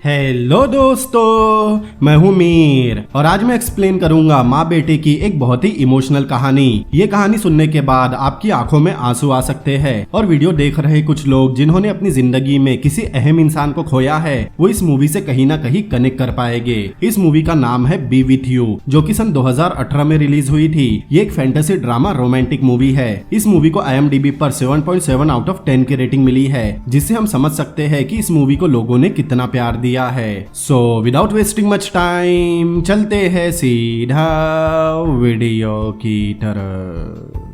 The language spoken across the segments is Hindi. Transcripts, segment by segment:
हेलो दोस्तों, मैं हूं मीर और आज मैं एक्सप्लेन करूंगा माँ बेटे की एक बहुत ही इमोशनल कहानी। ये कहानी सुनने के बाद आपकी आंखों में आंसू आ सकते हैं और वीडियो देख रहे कुछ लोग जिन्होंने अपनी जिंदगी में किसी अहम इंसान को खोया है वो इस मूवी से कहीं ना कहीं कनेक्ट कर पाएंगे। इस मूवी का नाम है बी विथ यू, जो कि सन 2018 में रिलीज हुई थी। ये एक फैंटेसी ड्रामा रोमांटिक मूवी है। इस मूवी को IMDb पर 7.7 आउट ऑफ 10 की रेटिंग मिली है, जिससे हम समझ सकते हैं कि इस मूवी को लोगों ने कितना प्यार दिया है। So without wasting much time चलते हैं सीधा वीडियो की तरफ।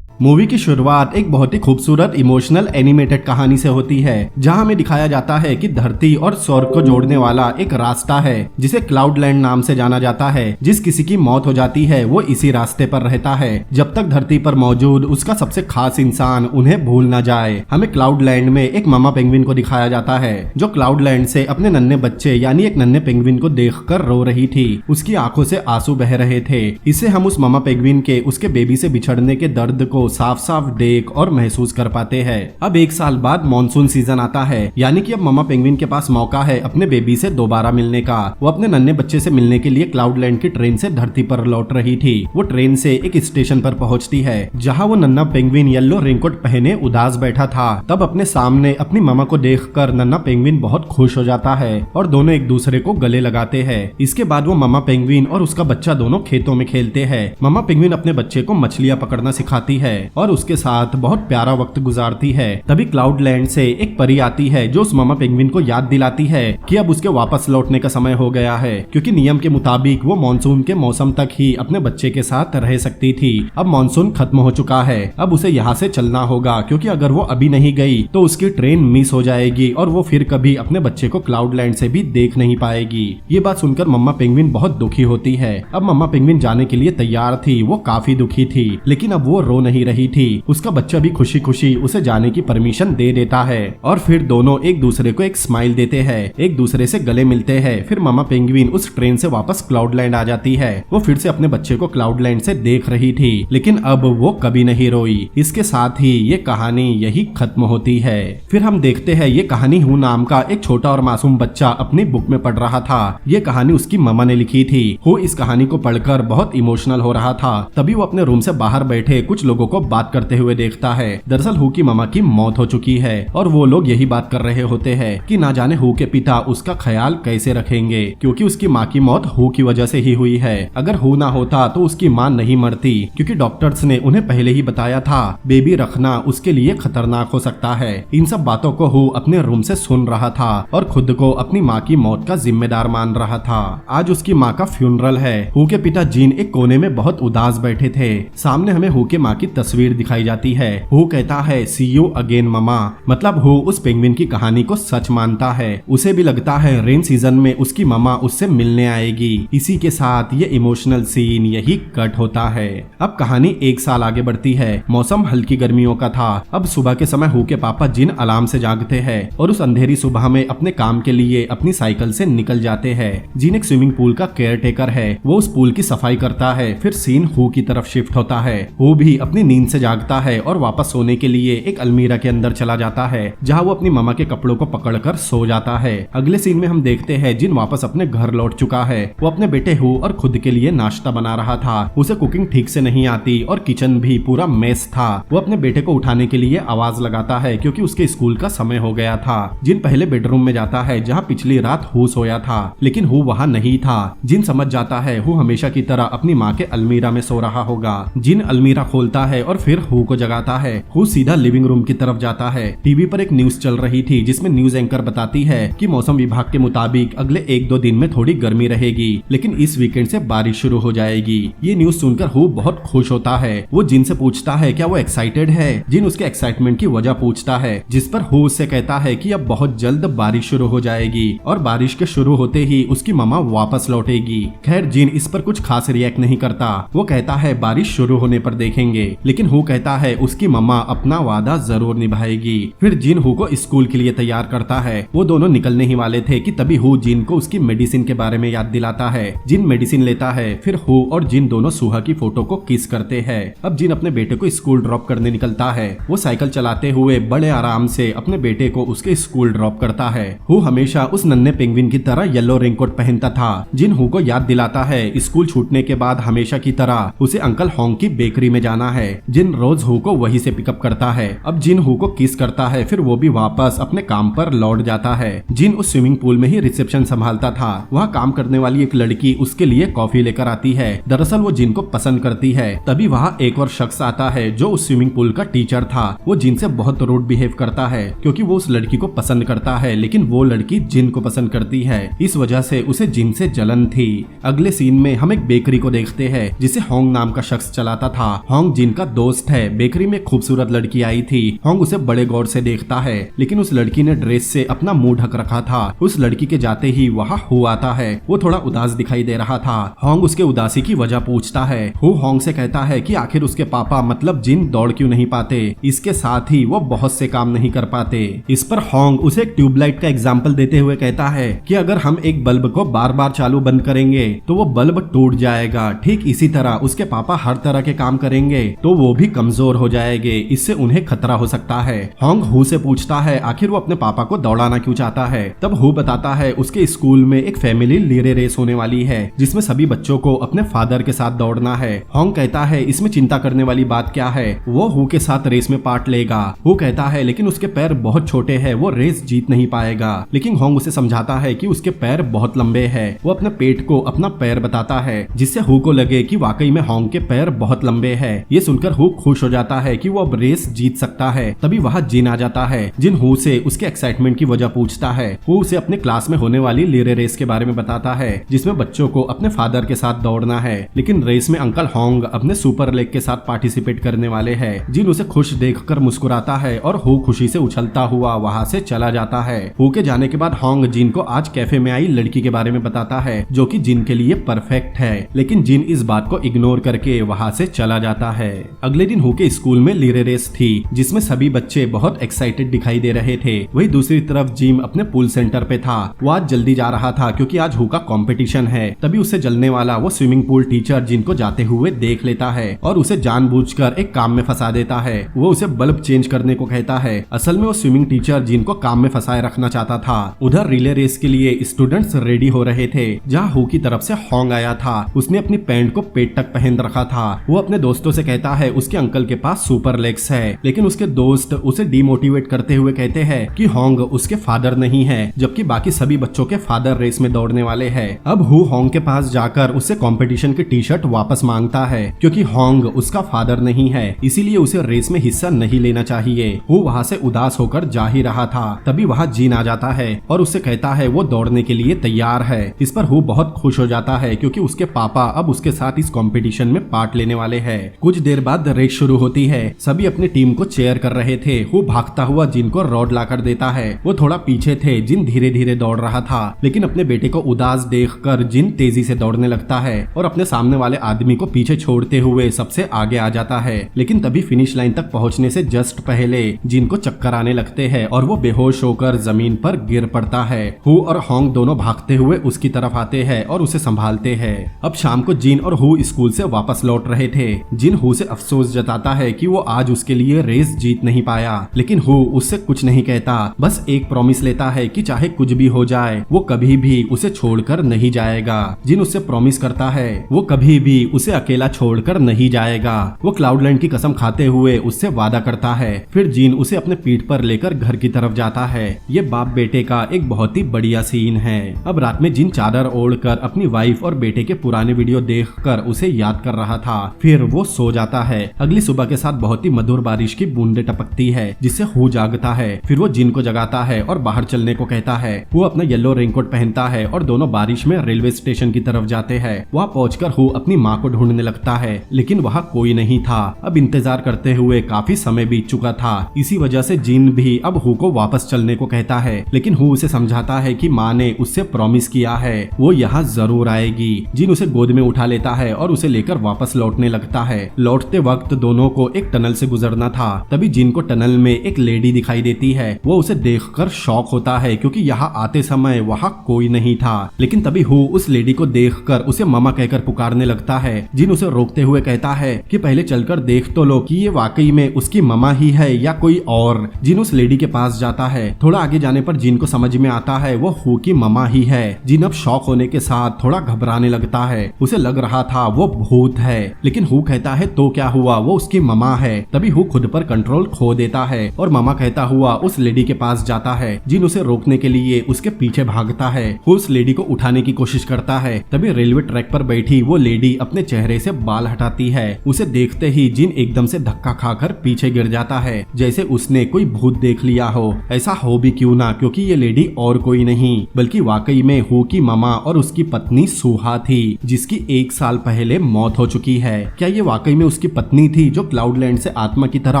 मूवी की शुरुआत एक बहुत ही खूबसूरत इमोशनल एनिमेटेड कहानी से होती है, जहां हमें दिखाया जाता है कि धरती और स्वर्ग को जोड़ने वाला एक रास्ता है जिसे क्लाउड लैंड नाम से जाना जाता है। जिस किसी की मौत हो जाती है वो इसी रास्ते पर रहता है जब तक धरती पर मौजूद उसका सबसे खास इंसान उन्हें भूल न जाए। हमें क्लाउड लैंड में एक मामा पेंगुइन को दिखाया जाता है जो क्लाउड लैंड से अपने नन्हे बच्चे यानी एक नन्हे पेंगुइन को देखकर रो रही थी। उसकी आंखों से आंसू बह रहे थे। इससे हम उस मामा पेंगुइन के उसके बेबी से बिछड़ने के दर्द को साफ साफ देख और महसूस कर पाते हैं। अब एक साल बाद मॉनसून सीजन आता है, यानी कि अब मामा पेंगुइन के पास मौका है अपने बेबी से दोबारा मिलने का। वो अपने नन्हे बच्चे से मिलने के लिए क्लाउड लैंड की ट्रेन से धरती पर लौट रही थी। वो ट्रेन से एक स्टेशन पर पहुंचती है जहां वो नन्हा पेंगुइन येलो रेनकोट पहने उदास बैठा था। तब अपने सामने अपनी मामा को देखकर नन्हा पेंगुइन बहुत खुश हो जाता है और दोनों एक दूसरे को गले लगाते हैं। इसके बाद वो मामा पेंगुइन और उसका बच्चा दोनों खेतों में खेलते हैं। मामा पेंगुइन अपने बच्चे को मछलियां पकड़ना सिखाती है और उसके साथ बहुत प्यारा वक्त गुजारती है। तभी क्लाउड लैंड से एक परी आती है जो उस मामा पेंगुइन को याद दिलाती है कि अब उसके वापस लौटने का समय हो गया है, क्योंकि नियम के मुताबिक वो मॉनसून के मौसम तक ही अपने बच्चे के साथ रह सकती थी। अब मॉनसून खत्म हो चुका है, अब उसे यहाँ से चलना होगा, क्योंकि अगर वो अभी नहीं गई तो उसकी ट्रेन मिस हो जाएगी और वो फिर कभी अपने बच्चे को क्लाउड लैंड से भी देख नहीं पाएगी। ये बात सुनकर मम्मा पेंगुइन बहुत दुखी होती है। अब मम्मा पेंगुइन जाने के लिए तैयार थी, वो काफी दुखी थी, लेकिन अब वो रो नहीं रही थी। उसका बच्चा भी खुशी खुशी उसे जाने की परमिशन दे देता है और फिर दोनों एक दूसरे को एक स्माइल देते हैं, एक दूसरे से गले मिलते हैं। फिर मामा पेंगुइन उस ट्रेन से वापस क्लाउड लैंड आ जाती है। वो फिर से अपने बच्चे को क्लाउड लैंड से देख रही थी, लेकिन अब वो कभी नहीं रोई। इसके साथ ही ये कहानी यही खत्म होती है। फिर हम देखते हैं ये कहानी हू नाम का एक छोटा और मासूम बच्चा अपनी बुक में पढ़ रहा था। ये कहानी उसकी मामा ने लिखी थी। हू इस कहानी को पढ़कर बहुत इमोशनल हो रहा था। तभी वो अपने रूम से बाहर बैठे कुछ लोगों को बात करते हुए देखता है। दरअसल हू की मामा की मौत हो चुकी है और वो लोग यही बात कर रहे होते हैं कि ना जाने हू के पिता उसका ख्याल कैसे रखेंगे, क्योंकि उसकी माँ की मौत हू की वजह से ही हुई है। अगर हू ना होता तो उसकी माँ नहीं मरती, क्योंकि डॉक्टर्स ने उन्हें पहले ही बताया था बेबी रखना उसके लिए खतरनाक हो सकता है। इन सब बातों को हू अपने रूम से सुन रहा था और खुद को अपनी माँ की मौत का जिम्मेदार मान रहा था। आज उसकी माँ का फ्यूनरल है। हू के पिता जीन एक कोने में बहुत उदास बैठे थे। सामने हमें हू के माँ की तस्वीर दिखाई जाती है। हू कहता है सी यू अगेन ममा, मतलब हू उस पेंगुइन की कहानी को सच मानता है। उसे भी लगता है रेन सीजन में उसकी ममा उससे मिलने आएगी। इसी के साथ ये इमोशनल सीन यही कट होता है। अब कहानी एक साल आगे बढ़ती है। मौसम हल्की गर्मियों का था। अब सुबह के समय हू के पापा जिन अलार्म से जागते हैं और उस अंधेरी सुबह में अपने काम के लिए अपनी साइकिल से निकल जाते हैं। जिन एक स्विमिंग पूल का केयर टेकर है, वो उस पूल की सफाई करता है। फिर सीन हू की तरफ शिफ्ट होता है। हू भी अपनी नींद से जागता है और वापस सोने के लिए एक अलमीरा के अंदर चला जाता है, जहां वो अपनी मामा के कपड़ों को पकड़कर सो जाता है। अगले सीन में हम देखते हैं जिन वापस अपने घर लौट चुका है। वो अपने बेटे हू और खुद के लिए नाश्ता बना रहा था। उसे कुकिंग ठीक से नहीं आती और किचन भी पूरा मेस था। वो अपने बेटे को उठाने के लिए आवाज लगाता है, क्योंकि उसके स्कूल का समय हो गया था। जिन पहले बेडरूम में जाता है जहाँ पिछली रात हू सोया था, लेकिन हू वहाँ नहीं था। जिन समझ जाता है हू हमेशा की तरह अपनी माँ के अलमीरा में सो रहा होगा। जिन अलमीरा खोलता है और फिर हू को जगाता है। हू सीधा लिविंग रूम की तरफ जाता है। टीवी पर एक न्यूज चल रही थी जिसमें न्यूज एंकर बताती है कि मौसम विभाग के मुताबिक अगले 1-2 दिन में थोड़ी गर्मी रहेगी, लेकिन इस वीकेंड से बारिश शुरू हो जाएगी। ये न्यूज सुनकर हू बहुत खुश होता है। वो जिन से पूछता है क्या वो एक्साइटेड है। जिन उसके एक्साइटमेंट की वजह पूछता है, जिस पर हू उससे कहता है कि अब बहुत जल्द बारिश शुरू हो जाएगी और बारिश के शुरू होते ही उसकी मामा वापस लौटेगी। खैर जिन इस पर कुछ खास रिएक्ट नहीं करता। वो कहता है बारिश शुरू होने पर देखेंगे, लेकिन हु कहता है उसकी मम्मा अपना वादा जरूर निभाएगी। फिर जिन हु को स्कूल के लिए तैयार करता है। वो दोनों निकलने ही वाले थे कि तभी हु जिन को उसकी मेडिसिन के बारे में याद दिलाता है। जिन मेडिसिन लेता है। फिर हु और जिन दोनों सुहा की फोटो को किस करते हैं। अब जिन अपने बेटे को स्कूल ड्रॉप करने निकलता है। वो साइकिल चलाते हुए बड़े आराम से अपने बेटे को उसके स्कूल ड्रॉप करता है। हु हमेशा उस नन्हे पेंगुइन की तरह येलो रेनकोट पहनता था। जिन हु को याद दिलाता है स्कूल छूटने के बाद हमेशा की तरह उसे अंकल होंग की बेकरी में जाना है। जिन रोज हु को वहीं से पिकअप करता है। अब जिन हु को किस करता है। फिर वो भी वापस अपने काम पर लौट जाता है। जिन उस स्विमिंग पूल में ही रिसेप्शन संभालता था। वहाँ काम करने वाली एक लड़की उसके लिए कॉफी लेकर आती है। दरअसल वो जिन को पसंद करती है। तभी वहाँ एक और शख्स आता है जो उस स्विमिंग पूल का टीचर था। वो जिन से बहुत रूड बिहेव करता है क्योंकि वो उस लड़की को पसंद करता है, लेकिन वो लड़की जिन को पसंद करती है। इस वजह से उसे जिन से जलन थी। अगले सीन में हम एक बेकरी को देखते हैं जिसे होंग नाम का शख्स चलाता था। होंग जिन का दोस्त है। बेकरी में खूबसूरत लड़की आई थी। होंग उसे बड़े गौर से देखता है, लेकिन उस लड़की ने ड्रेस से अपना मुंह ढक रखा था। उस लड़की के जाते ही वहाँ हु आता है। वो थोड़ा उदास दिखाई दे रहा था। होंग उसके उदासी की वजह पूछता है। हु होंग से कहता है कि आखिर उसके पापा मतलब जिन दौड़ क्यों नहीं पाते। इसके साथ ही वो बहुत से काम नहीं कर पाते। इस पर होंग उसे एक ट्यूबलाइट का एग्जाम्पल देते हुए कहता है कि अगर हम एक बल्ब को बार बार चालू बंद करेंगे तो वो बल्ब टूट जाएगा। ठीक इसी तरह उसके पापा हर तरह के काम करेंगे तो वो भी कमजोर हो जाएंगे। इससे उन्हें खतरा हो सकता है। होंग हु से पूछता है आखिर वो अपने पापा को दौड़ाना क्यों चाहता है। तब हु बताता है उसके स्कूल में एक फैमिली रिले रेस होने वाली है जिसमें सभी बच्चों को अपने फादर के साथ दौड़ना है। होंग कहता है इसमें चिंता करने वाली बात क्या है, वो हु के साथ रेस में पार्ट लेगा। हु कहता है लेकिन उसके पैर बहुत छोटे हैं, वो रेस जीत नहीं पाएगा। लेकिन होंग उसे समझाता है कि उसके पैर बहुत लंबे हैं। वो अपने पेट को अपना पैर बताता है जिससे हु को लगे कि वाकई में होंग के पैर बहुत लंबे हैं। ये सुनकर हु खुश हो जाता है कि वो अब रेस जीत सकता है। तभी वहाँ जिन आ जाता है। जिन हु से उसके एक्साइटमेंट की वजह पूछता है। हु उसे अपने क्लास में होने वाली रिले रेस के बारे में बताता है जिसमें बच्चों को अपने फादर के साथ दौड़ना है। लेकिन रेस में अंकल होंग अपने सुपर लेग के साथ पार्टिसिपेट करने वाले हैं। जिन उसे खुश देखकर मुस्कुराता है और हु खुशी से उछलता हुआ वहाँ से चला जाता है। हु के जाने के बाद होंग जिन को आज कैफे में आई लड़की के बारे में बताता है जो कि जिन के लिए परफेक्ट है, लेकिन जिन इस बात को इग्नोर करके वहाँ से चला जाता है। अगले दिन हु के स्कूल में रिले रेस थी जिसमें सभी बच्चे बहुत एक्साइटेड दिखाई दे रहे थे। वही दूसरी तरफ जिम अपने पूल सेंटर पे था। वो आज जल्दी जा रहा था क्योंकि आज हु का कंपटीशन है। तभी उसे जलने वाला वो स्विमिंग पूल टीचर जिनको जाते हुए देख लेता है और उसे जानबूझकर एक काम में फंसा देता है। वो उसे बल्ब चेंज करने को कहता है। असल में वो स्विमिंग टीचर जिनको काम में फंसाए रखना चाहता था। उधर रिले रेस के लिए स्टूडेंट्स रेडी हो रहे थे जहाँ हु की तरफ से होंग आया था। उसने अपनी पैंट को पेट तक पहन रखा था। वो अपने दोस्तों से कहता है उसके अंकल के पास सुपर लेग्स है, लेकिन उसके दोस्त उसे डिमोटिवेट करते हुए कहते हैं कि होंग उसके फादर नहीं है, जबकि बाकी सभी बच्चों के फादर रेस में दौड़ने वाले हैं। अब हु होंग के पास जाकर उससे कंपटीशन की टी शर्ट वापस मांगता है क्योंकि होंग उसका फादर नहीं है, इसीलिए उसे रेस में हिस्सा नहीं लेना चाहिए। हु वहाँ से उदास होकर जा ही रहा था। तभी वहाँ जिन आ जाता है और उससे कहता है वो दौड़ने के लिए तैयार है। इस पर हु बहुत खुश हो जाता है क्योंकि उसके पापा अब उसके साथ इस कंपटीशन में पार्ट लेने वाले हैं। कुछ देर बाद रेस शुरू होती है। सभी अपनी टीम को चेयर कर रहे थे। हु भागता हुआ जिन को रॉड लाकर देता है। वो थोड़ा पीछे थे। जिन धीरे धीरे दौड़ रहा था, लेकिन अपने बेटे को उदास देखकर जिन तेजी से दौड़ने लगता है और अपने सामने वाले आदमी को पीछे छोड़ते हुए सबसे आगे आ जाता है। लेकिन तभी फिनिश लाइन तक पहुंचने से जस्ट पहले जिन को चक्कर आने लगते हैं और वो बेहोश होकर जमीन पर गिर पड़ता है। हु और होंग दोनों भागते हुए उसकी तरफ आते हैं और उसे संभालते हैं। अब शाम को जिन और हु स्कूल से वापस लौट रहे थे। जिन हु से अफसोस जताता है कि वो आज उसके लिए रेस जीत नहीं पाया, लेकिन हु उससे कुछ नहीं कहता, बस एक प्रॉमिस लेता है कि चाहे कुछ भी हो जाए वो कभी भी उसे छोड़कर नहीं जाएगा। जिन उससे प्रॉमिस करता है वो कभी भी उसे अकेला छोड़कर नहीं जाएगा। वो क्लाउडलैंड की कसम खाते हुए उससे वादा करता है। फिर जिन उसे अपने पीठ पर लेकर घर की तरफ जाता है। ये बाप बेटे का एक बहुत ही बढ़िया सीन है। अब रात में जिन चादर ओढ़कर अपनी वाइफ और बेटे के पुराने वीडियो देखकर उसे याद कर रहा था। फिर वो सो जाता है। अगली सुबह के साथ बहुत ही मधुर बारिश की बूंदे टपकती है जिससे हु जागता है। फिर वो जिन को जगाता है और बाहर चलने को कहता है। वो अपना येलो रेनकोट पहनता है और दोनों बारिश में रेलवे स्टेशन की तरफ जाते हैं। वहाँ पहुंचकर हु अपनी माँ को ढूंढने लगता है, लेकिन वहाँ कोई नहीं था। अब इंतजार करते हुए काफी समय बीत चुका था। इसी वजह से जिन भी अब हु को वापस चलने को कहता है, लेकिन हु उसे समझाता है कि माँ ने उससे प्रॉमिस किया है वो यहाँ जरूर आएगी। जिन उसे गोद में उठा लेता है और उसे लेकर वापस लौटने लगता है। लौटते सोते वक्त दोनों को एक टनल से गुजरना था। तभी जिन को टनल में एक लेडी दिखाई देती है। वो उसे देखकर शॉक होता है क्योंकि यहाँ आते समय वहाँ कोई नहीं था। लेकिन तभी हु उस लेडी को देखकर उसे मामा कहकर पुकारने लगता है। जिन उसे रोकते हुए कहता है कि पहले चलकर देख तो लो कि ये वाकई में उसकी मामा ही है या कोई और। जिन उस लेडी के पास जाता है। थोड़ा आगे जाने पर जिन को समझ में आता है वो हु की मामा ही है। जिन अब शॉक होने के साथ थोड़ा घबराने लगता है। उसे लग रहा था वो भूत है, लेकिन हु कहता है तो क्या हुआ, वो उसकी मामा है। तभी हु खुद पर कंट्रोल खो देता है और मामा कहता हुआ उस लेडी के पास जाता है। जिन उसे रोकने के लिए उसके पीछे भागता है। हु उस लेडी को उठाने की कोशिश करता है। तभी रेलवे ट्रैक पर बैठी वो लेडी अपने चेहरे से बाल हटाती है। उसे देखते ही जिन एकदम से धक्का खाकर पीछे गिर जाता है, जैसे उसने कोई भूत देख लिया हो। ऐसा हो भी क्यों ना, क्योंकि ये लेडी और कोई नहीं बल्कि वाकई में हु की मामा और उसकी पत्नी सुहा थी, जिसकी 1 साल पहले मौत हो चुकी है। क्या ये वाकई में उसकी पत्नी थी जो क्लाउडलैंड से आत्मा की तरह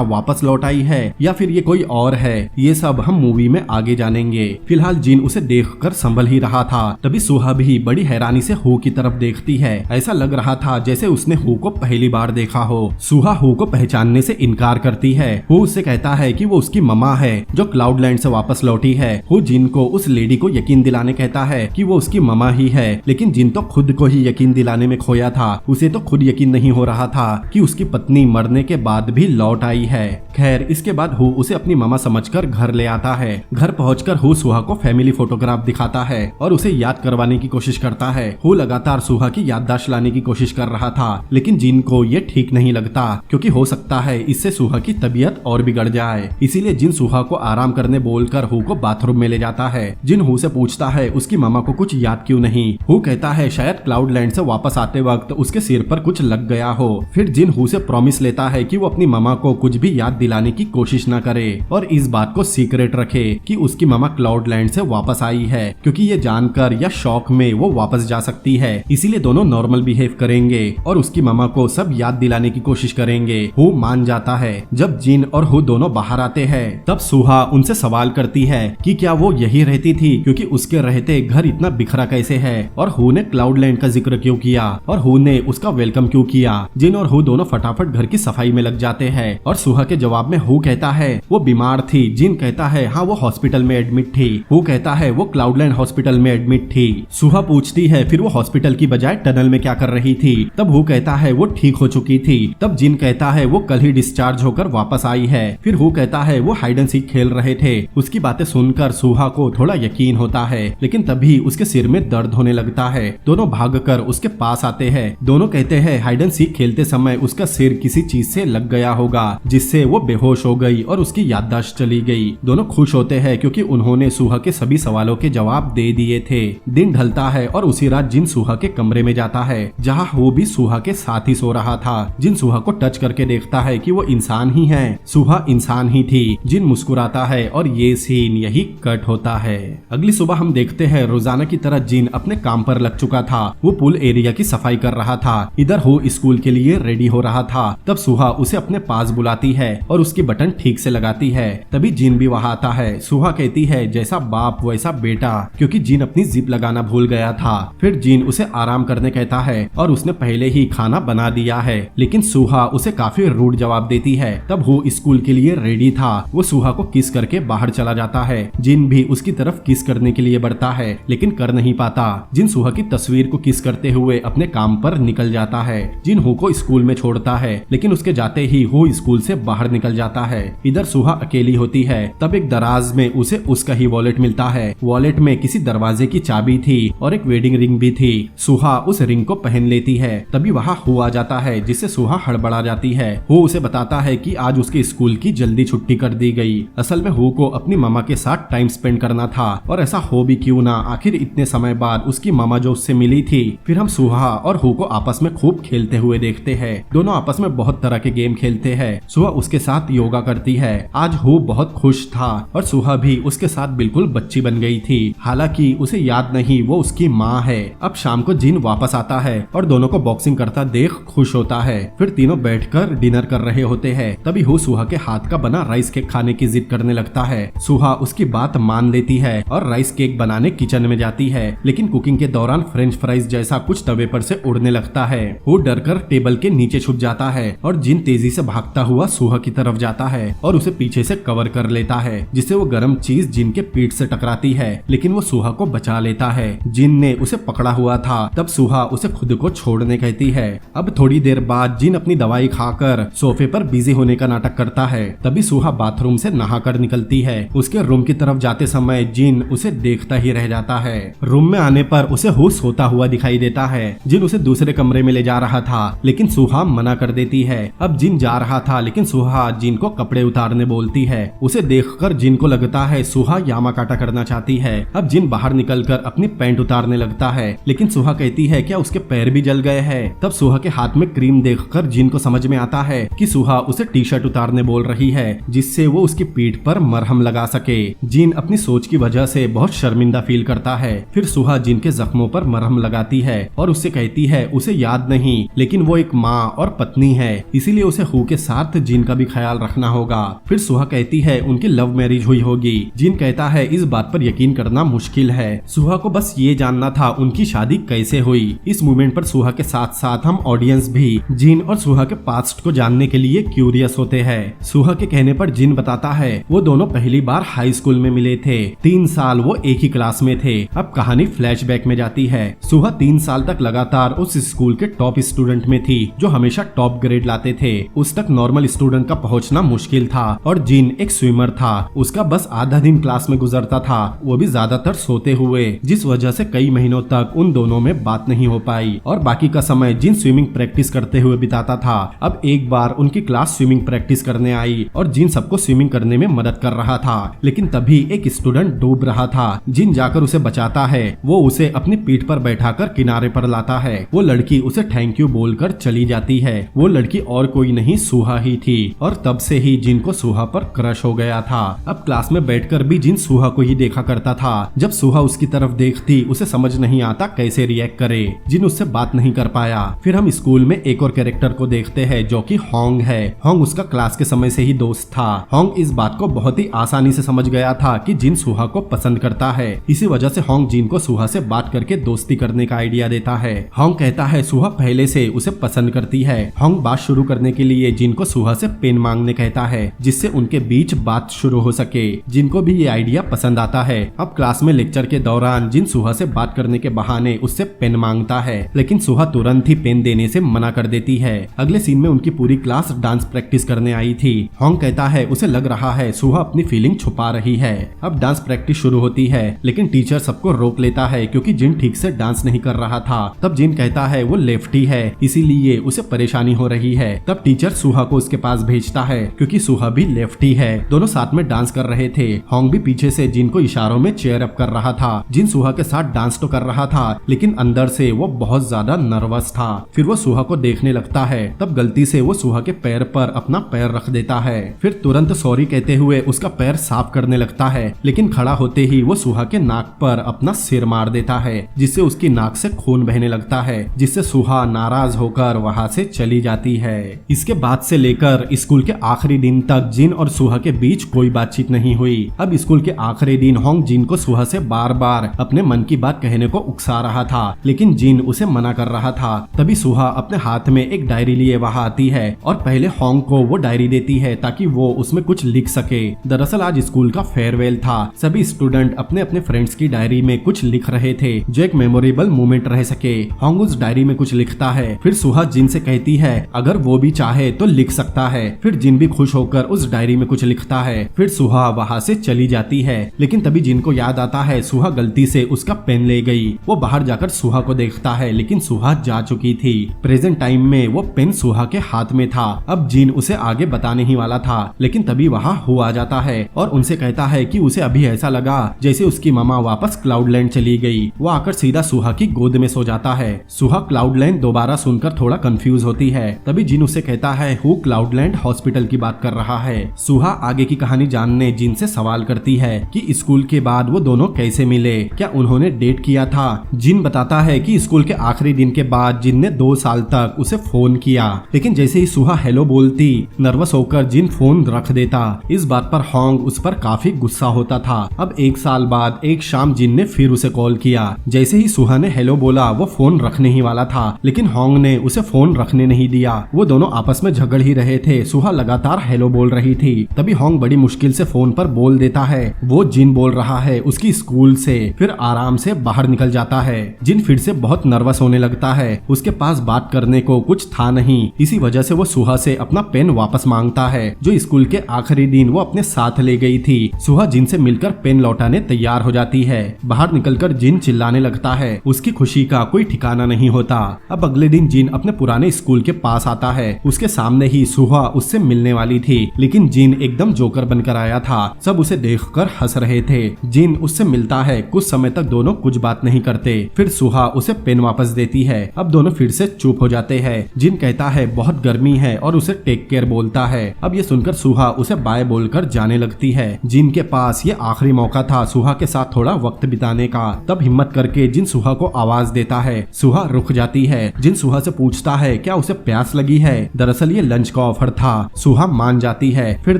वापस लौट आई है, या फिर ये कोई और है? ये सब हम मूवी में आगे जानेंगे। फिलहाल जिन उसे देखकर संभल ही रहा था। तभी सुहा भी बड़ी हैरानी से हु की तरफ देखती है। ऐसा लग रहा था जैसे उसने हु को पहली बार देखा हो। सुहा हु को पहचानने से इनकार करती है। हु उससे कहता है कि वो उसकी मम्मा है जो क्लाउडलैंड से वापस लौटी है। हु जिन को उस लेडी को यकीन दिलाने कहता है कि वो उसकी मम्मा ही है, लेकिन जिन तो खुद को ही यकीन दिलाने में खोया था। उसे तो खुद यकीन नहीं हो रहा था कि उसकी पत्नी मरने के बाद भी लौट आई है। खैर, इसके बाद हु उसे अपनी मम्मा समझकर घर ले आता है। घर पहुंचकर हु सुहा को फैमिली फोटोग्राफ दिखाता है और उसे याद करवाने की कोशिश करता है। हु लगातार सुहा की याददाश्त लाने की कोशिश कर रहा था, लेकिन जिन को ये ठीक नहीं लगता क्योंकि हो सकता है इससे सुहा की तबीयत और बिगड़ जाए। इसीलिए जिन सुहा को आराम करने बोलकर हु को बाथरूम में ले जाता है। जिन हु से पूछता है उसकी मामा को कुछ याद क्यों नहीं। हु कहता है शायद क्लाउडलैंड से वापस आते वक्त उसके सिर पर कुछ लग गया हो। फिर जिन हु से प्रॉमिस लेता है कि वो अपनी मामा को कुछ भी याद दिलाने की कोशिश न करे और इस बात को सीक्रेट रखे कि उसकी मामा क्लाउडलैंड से वापस आई है, क्योंकि ये जानकर या शौक में वो वापस जा सकती है। इसीलिए दोनों नॉर्मल बिहेव करेंगे और उसकी मामा को सब याद दिलाने की कोशिश करेंगे। हु मान जाता है। जब जिन और हु दोनों बाहर आते हैं तब सुहा उनसे सवाल करती है कि क्या वो यही रहती थी, क्योंकि उसके रहते घर इतना बिखरा कैसे है, और हु ने क्लाउडलैंड का जिक्र क्यों किया और हु ने उसका वेलकम क्यों किया। जिन और हु दोनों फटाफट घर की सफाई में लग जाते हैं और सुहा के जवाब में हु कहता है वो बीमार थी। जिन कहता है हाँ वो हॉस्पिटल में एडमिट थी। हु कहता है वो क्लाउडलैंड हॉस्पिटल में एडमिट थी। सुहा पूछती है फिर वो हॉस्पिटल की बजाय टनल में क्या कर रही थी। तब हु कहता है वो ठीक हो चुकी थी। तब जिन कहता है वो कल ही डिस्चार्ज होकर वापस आई है। फिर हु कहता है वो हाइड एंड सीक खेल रहे थे। उसकी बातें सुनकर सुहा को थोड़ा यकीन होता है, लेकिन तभी उसके सिर में दर्द होने लगता है। दोनों भागकर उसके पास आते हैं। दोनों कहते हैं हाइड एंड सीक खेलते समय उसका सिर किसी चीज से लग गया होगा, जिससे वो बेहोश हो गई और उसकी याददाश्त चली गई। दोनों खुश होते हैं क्योंकि उन्होंने सुहा के सभी सवालों के जवाब दे दिए थे। दिन ढलता है और उसी रात जिन सुहा के कमरे में जाता है, जहाँ वो भी सुहा के साथ ही सो रहा था। जिन सुहा को टच करके देखता है कि वो इंसान ही है। सुहा इंसान ही थी। जिन मुस्कुराता है और ये सीन यही कट होता है। अगली सुबह हम देखते हैं रोजाना की तरह जिन अपने काम पर लग चुका था। वो पूल एरिया की सफाई कर रहा था। इधर हु स्कूल के लिए रेडी हो रहा था। तब सुहा उसे अपने पास बुलाती है और उसकी बटन ठीक से लगाती है। तभी जिन भी वहाँ आता है। सुहा कहती है जैसा बाप वैसा बेटा, क्योंकि जिन अपनी जिप लगाना भूल गया था। फिर जिन उसे आराम करने कहता है और उसने पहले ही खाना बना दिया है, लेकिन सुहा उसे काफी रूड जवाब देती है। तब हु स्कूल के लिए रेडी था। वो सुहा को किस करके बाहर चला जाता है। जिन भी उसकी तरफ किस करने के लिए बढ़ता है, लेकिन कर नहीं पाता। जिन सुहा की तस्वीर को किस करते हुए अपने काम पर निकल जाता है। जिन हु को स्कूल में छोड़ता है, लेकिन उसके जाते ही हु स्कूल से बाहर निकल जाता है। इधर सुहा अकेली होती है। तब एक दराज में उसे उसका ही वॉलेट मिलता है। वॉलेट में किसी दरवाजे की चाबी थी और एक वेडिंग रिंग भी थी। सुहा उस रिंग को पहन लेती है। तभी वहाँ हु आ जाता है, जिससे सुहा हड़बड़ा जाती है। हु उसे बताता है कि आज उसके स्कूल की जल्दी छुट्टी कर दी गई। असल में हु को अपनी मामा के साथ टाइम स्पेंड करना था, और ऐसा हो भी क्यों ना, आखिर इतने समय बाद उसकी मामा जो उससे मिली थी। फिर हम सुहा और हु को आपस में खूब खेलते हुए देखते हैं। दोनों आपस में बहुत तरह के गेम खेलते हैं। सुहा उसके साथ योगा करती है। आज हु बहुत खुश था और सुहा भी उसके साथ बिल्कुल बच्ची बन गई थी। हालांकि उसे याद नहीं वो उसकी माँ है। अब शाम को जिन वापस आता है और दोनों को बॉक्सिंग करता देख खुश होता है। फिर तीनों बैठकर डिनर कर रहे होते हैं। तभी हु सुहा के हाथ का बना राइस केक खाने की जिद करने लगता है। सुहा उसकी बात मान लेती है और राइस केक बनाने किचन में जाती है, लेकिन कुकिंग के दौरान फ्रेंच फ्राइज जैसा कुछ तवे पर से उड़ने लगता है। हु डरकर टेबल के नीचे छुप जाता है और जिन तेजी से भागता हुआ सुहा की तरफ जाता है और उसे पीछे से कवर कर लेता है, जिससे वो गर्म चीज जिन के पीठ से टकराती है, लेकिन वो सुहा को बचा लेता है। जिन ने उसे पकड़ा हुआ था, तब सुहा उसे खुद को छोड़ने कहती है। अब थोड़ी देर बाद जिन अपनी दवाई खाकर सोफे पर बिजी होने का नाटक करता है, तभी सुहा बाथरूम से नहाकर निकलती है। उसके रूम की तरफ जाते समय जिन उसे देखता ही रह जाता है। रूम में आने पर उसे होश होता हुआ दिखाई देता है। जिन उसे दूसरे कमरे में ले जा रहा था, लेकिन सुहा मना कर देती है। अब जिन जा रहा था, लेकिन सुहा जिन को कपड़े उतारने बोलती है। उसे देखकर जिन को लगता है सुहा यामाकाटा करना चाहती है। अब जिन बाहर निकलकर अपनी पैंट उतारने लगता है, लेकिन सुहा कहती है क्या उसके पैर भी जल गए हैं। तब सुहा के हाथ में क्रीम देखकर जिन को समझ में आता है कि सुहा उसे टी शर्ट उतारने बोल रही है, जिससे वो उसकी पीठ पर मरहम लगा सके। जिन अपनी सोच की वजह से बहुत शर्मिंदा फील करता है। फिर सुहा जिन के जख्मों पर मरहम लगाती है और उससे कहती है उसे याद नहीं, लेकिन वो एक माँ और पत्नी है, इसीलिए उसे हु के साथ जिन का भी ख्याल रखना होगा। फिर सुहा कहती है उनकी लव मैरिज हुई होगी। जिन कहता है इस बात पर यकीन करना मुश्किल है, सुहा को बस ये जानना था उनकी शादी कैसे हुई। इस मूवमेंट पर सुहा के साथ साथ हम ऑडियंस भी जिन और सुहा के पास्ट को जानने के लिए क्यूरियस होते हैं। सुहा के कहने पर जिन बताता है वो दोनों पहली बार हाई स्कूल में मिले थे। 3 साल वो एक ही क्लास में थे। अब कहानी फ्लैशबैक में जाती है। सुहा 3 साल तक लगातार उस स्कूल के टॉप स्टूडेंट में थी, जो हमेशा टॉप ग्रेड लाते थे। उस तक नॉर्मल स्टूडेंट का पहुंचना मुश्किल था और जिन एक स्विमर था। उसका बस आधा दिन क्लास में गुजरता था, वो भी ज्यादातर सोते हुए, जिस वजह से कई महीनों तक उन दोनों में बात नहीं हो पाई और बाकी का समय जिन स्विमिंग प्रैक्टिस करते हुए बिताता था। अब एक बार उनकी क्लास स्विमिंग प्रैक्टिस करने आई और जिन सबको स्विमिंग करने में मदद कर रहा था, लेकिन तभी एक स्टूडेंट डूब रहा था। जिन जाकर उसे बचाता है। वो उसे अपनी पीठ पर बैठाकर किनारे पर लाता है। वो लड़की उसे थैंक यू बोलकर चली जाती है। वो लड़की और कोई नहीं सुहा ही थी और तब से ही जिन को सुहा पर क्रश हो गया था। अब क्लास में बैठकर भी जिन सुहा को ही देखा करता था। जब सुहा उसकी तरफ देखती, उसे समझ नहीं आता कैसे रिएक्ट करे। जिन उससे बात नहीं कर पाया। फिर हम स्कूल में एक और कैरेक्टर को देखते हैं जो कि होंग है। होंग उसका क्लास के समय से ही दोस्त था। होंग इस बात को बहुत ही आसानी से समझ गया था कि जिन सुहा को पसंद करता है। इसी वजह से होंग जिन को सुहा से बात करके दोस्ती करने का आइडिया देता है। होंग कहता है सुहा पहले से उसे पसंद करती है। होंग बात शुरू करने के लिए जिन को सुहा से पेन मांगने कहता है, जिससे उनके बीच बात शुरू हो सके। जिन को भी ये आइडिया पसंद आता है। अब क्लास में लेक्चर के दौरान जिन सुहा से बात करने के बहाने उससे पेन मांगता है, लेकिन सुहा तुरंत ही पेन देने से मना कर देती है। अगले सीन में उनकी पूरी क्लास डांस प्रैक्टिस करने आई थी। होंग कहता है उसे लग रहा है सुहा अपनी फीलिंग छुपा रही है। अब डांस प्रैक्टिस शुरू होती है, लेकिन टीचर सबको रोक लेता है क्योंकि जिन ठीक से डांस नहीं कर रहा था। तब जिन कहता है वो लेफ्टी है, इसीलिए उसे परेशानी हो रही है। तब टीचर सुहा को उसके पास भेजता है क्योंकि सुहा भी लेफ्टी है। दोनों साथ में डांस कर रहे थे। होंग भी पीछे से जिन को इशारों में चेयर अप कर रहा था। जिन सुहा के साथ डांस तो कर रहा था, लेकिन अंदर से वो बहुत ज्यादा नर्वस था। फिर वो सुहा को देखने लगता है। तब गलती से वो सुहा के पैर पर अपना पैर रख देता है। फिर तुरंत सॉरी कहते हुए उसका पैर साफ करने लगता है, लेकिन खड़ा होते ही वो सुहा के नाक पर अपना सिर मार देता है, जिससे उसकी नाक से खून बहने लगता है, जिससे सुहा नाराज होकर वहाँ से चली जाती है। इसके बाद से लेकर स्कूल के आखिरी दिन तक जिन और सुहा के बीच कोई बातचीत नहीं हुई। अब स्कूल के आखिरी दिन होंग जिन को सुहा से बार बार अपने मन की बात कहने को उकसा रहा था, लेकिन जिन उसे मना कर रहा था। तभी सुहा अपने हाथ में एक डायरी लिए वहाँ आती है और पहले होंग को वो डायरी देती है ताकि वो उसमें कुछ लिख सके। दरअसल आज स्कूल का फेयरवेल था। सभी स्टूडेंट अपने अपने फ्रेंड्स की डायरी में कुछ लिख रहे थे जो एक मेमोरेबल मोमेंट रह सके। होंग उस डायरी में कुछ लिखता है। फिर सुहा जिन से कहती है अगर वो भी चाहे तो लिख सकता है। फिर जिन भी खुश होकर उस डायरी में कुछ लिखता है। फिर सुहा वहाँ से चली जाती है, लेकिन तभी जिन को याद आता है सुहा गलती से उसका पेन ले गई। वो बाहर जाकर सुहा को देखता है, लेकिन सुहा जा चुकी थी। प्रेजेंट टाइम में वो पेन सुहा के हाथ में था। अब जिन उसे आगे बताने ही वाला था, लेकिन तभी वहाँ हु आ जाता है और उनसे कहता है कि उसे अभी ऐसा लगा जैसे उसकी मामा वापस क्लाउडलैंड चली गई। वो आकर सीधा सुहा की गोद में सो जाता है। सुहा क्लाउडलैंड दोबारा सुनकर थोड़ा कंफ्यूज होती है। तभी जिन उसे कहता है हु क्लाउडलैंड हॉस्पिटल की बात कर रहा है। सुहा आगे की कहानी जानने जिन से सवाल करती है कि स्कूल के बाद वो दोनों कैसे मिले, क्या उन्होंने डेट किया था। जिन बताता है कि स्कूल के आखिरी दिन के बाद जिन ने 2 साल तक उसे फोन किया, लेकिन जैसे ही सुहा हेलो बोलती, नर्वस होकर जिन फोन रख देता। इस बात पर होंग उस पर काफी गुस्सा होता था। अब 1 साल बाद एक शाम जिन ने फिर उसे कॉल किया। जैसे ही सुहा ने हेलो बोला, वो फोन रखने ही वाला था, लेकिन होंग ने उसे फोन रखने नहीं नहीं दिया। वो दोनों आपस में झगड़ ही रहे थे। सुहा लगातार हेलो बोल रही थी। तभी होंग बड़ी मुश्किल से फोन पर बोल देता है वो जिन बोल रहा है उसकी स्कूल से। फिर आराम से बाहर निकल जाता है। जिन फिर से बहुत नर्वस होने लगता है। उसके पास बात करने को कुछ था नहीं, इसी वजह से वो सुहा से अपना पेन वापस मांगता है जो स्कूल के आखिरी दिन वो अपने साथ ले गई थी। सुहा जिन से मिलकर पेन लौटाने तैयार हो जाती है। बाहर निकलकर जिन चिल्लाने लगता है। उसकी खुशी का कोई ठिकाना नहीं होता। अब अगले दिन जिन अपने पुराने स्कूल के पास आता है। उसके सामने ही सुहा उससे मिलने वाली थी, लेकिन जिन एकदम जोकर बनकर आया था। सब उसे देखकर हंस रहे थे। जिन उससे मिलता है। कुछ समय तक दोनों कुछ बात नहीं करते। फिर सुहा उसे पेन वापस देती है। अब दोनों फिर से चुप हो जाते हैं। जिन कहता है बहुत गर्मी है और उसे टेक केयर बोलता है। अब ये सुनकर सुहा उसे बाय बोलकर जाने लगती है। जिन के पास ये आखिरी मौका था सुहा के साथ थोड़ा वक्त बिताने का। तब हिम्मत करके जिन सुहा को आवाज देता है। सुहा रुक जाती है। जिन सुहा से पूछता है क्या उसे प्यास लगी है। दरअसल ये लंच का ऑफर था। सुहा मान जाती है। फिर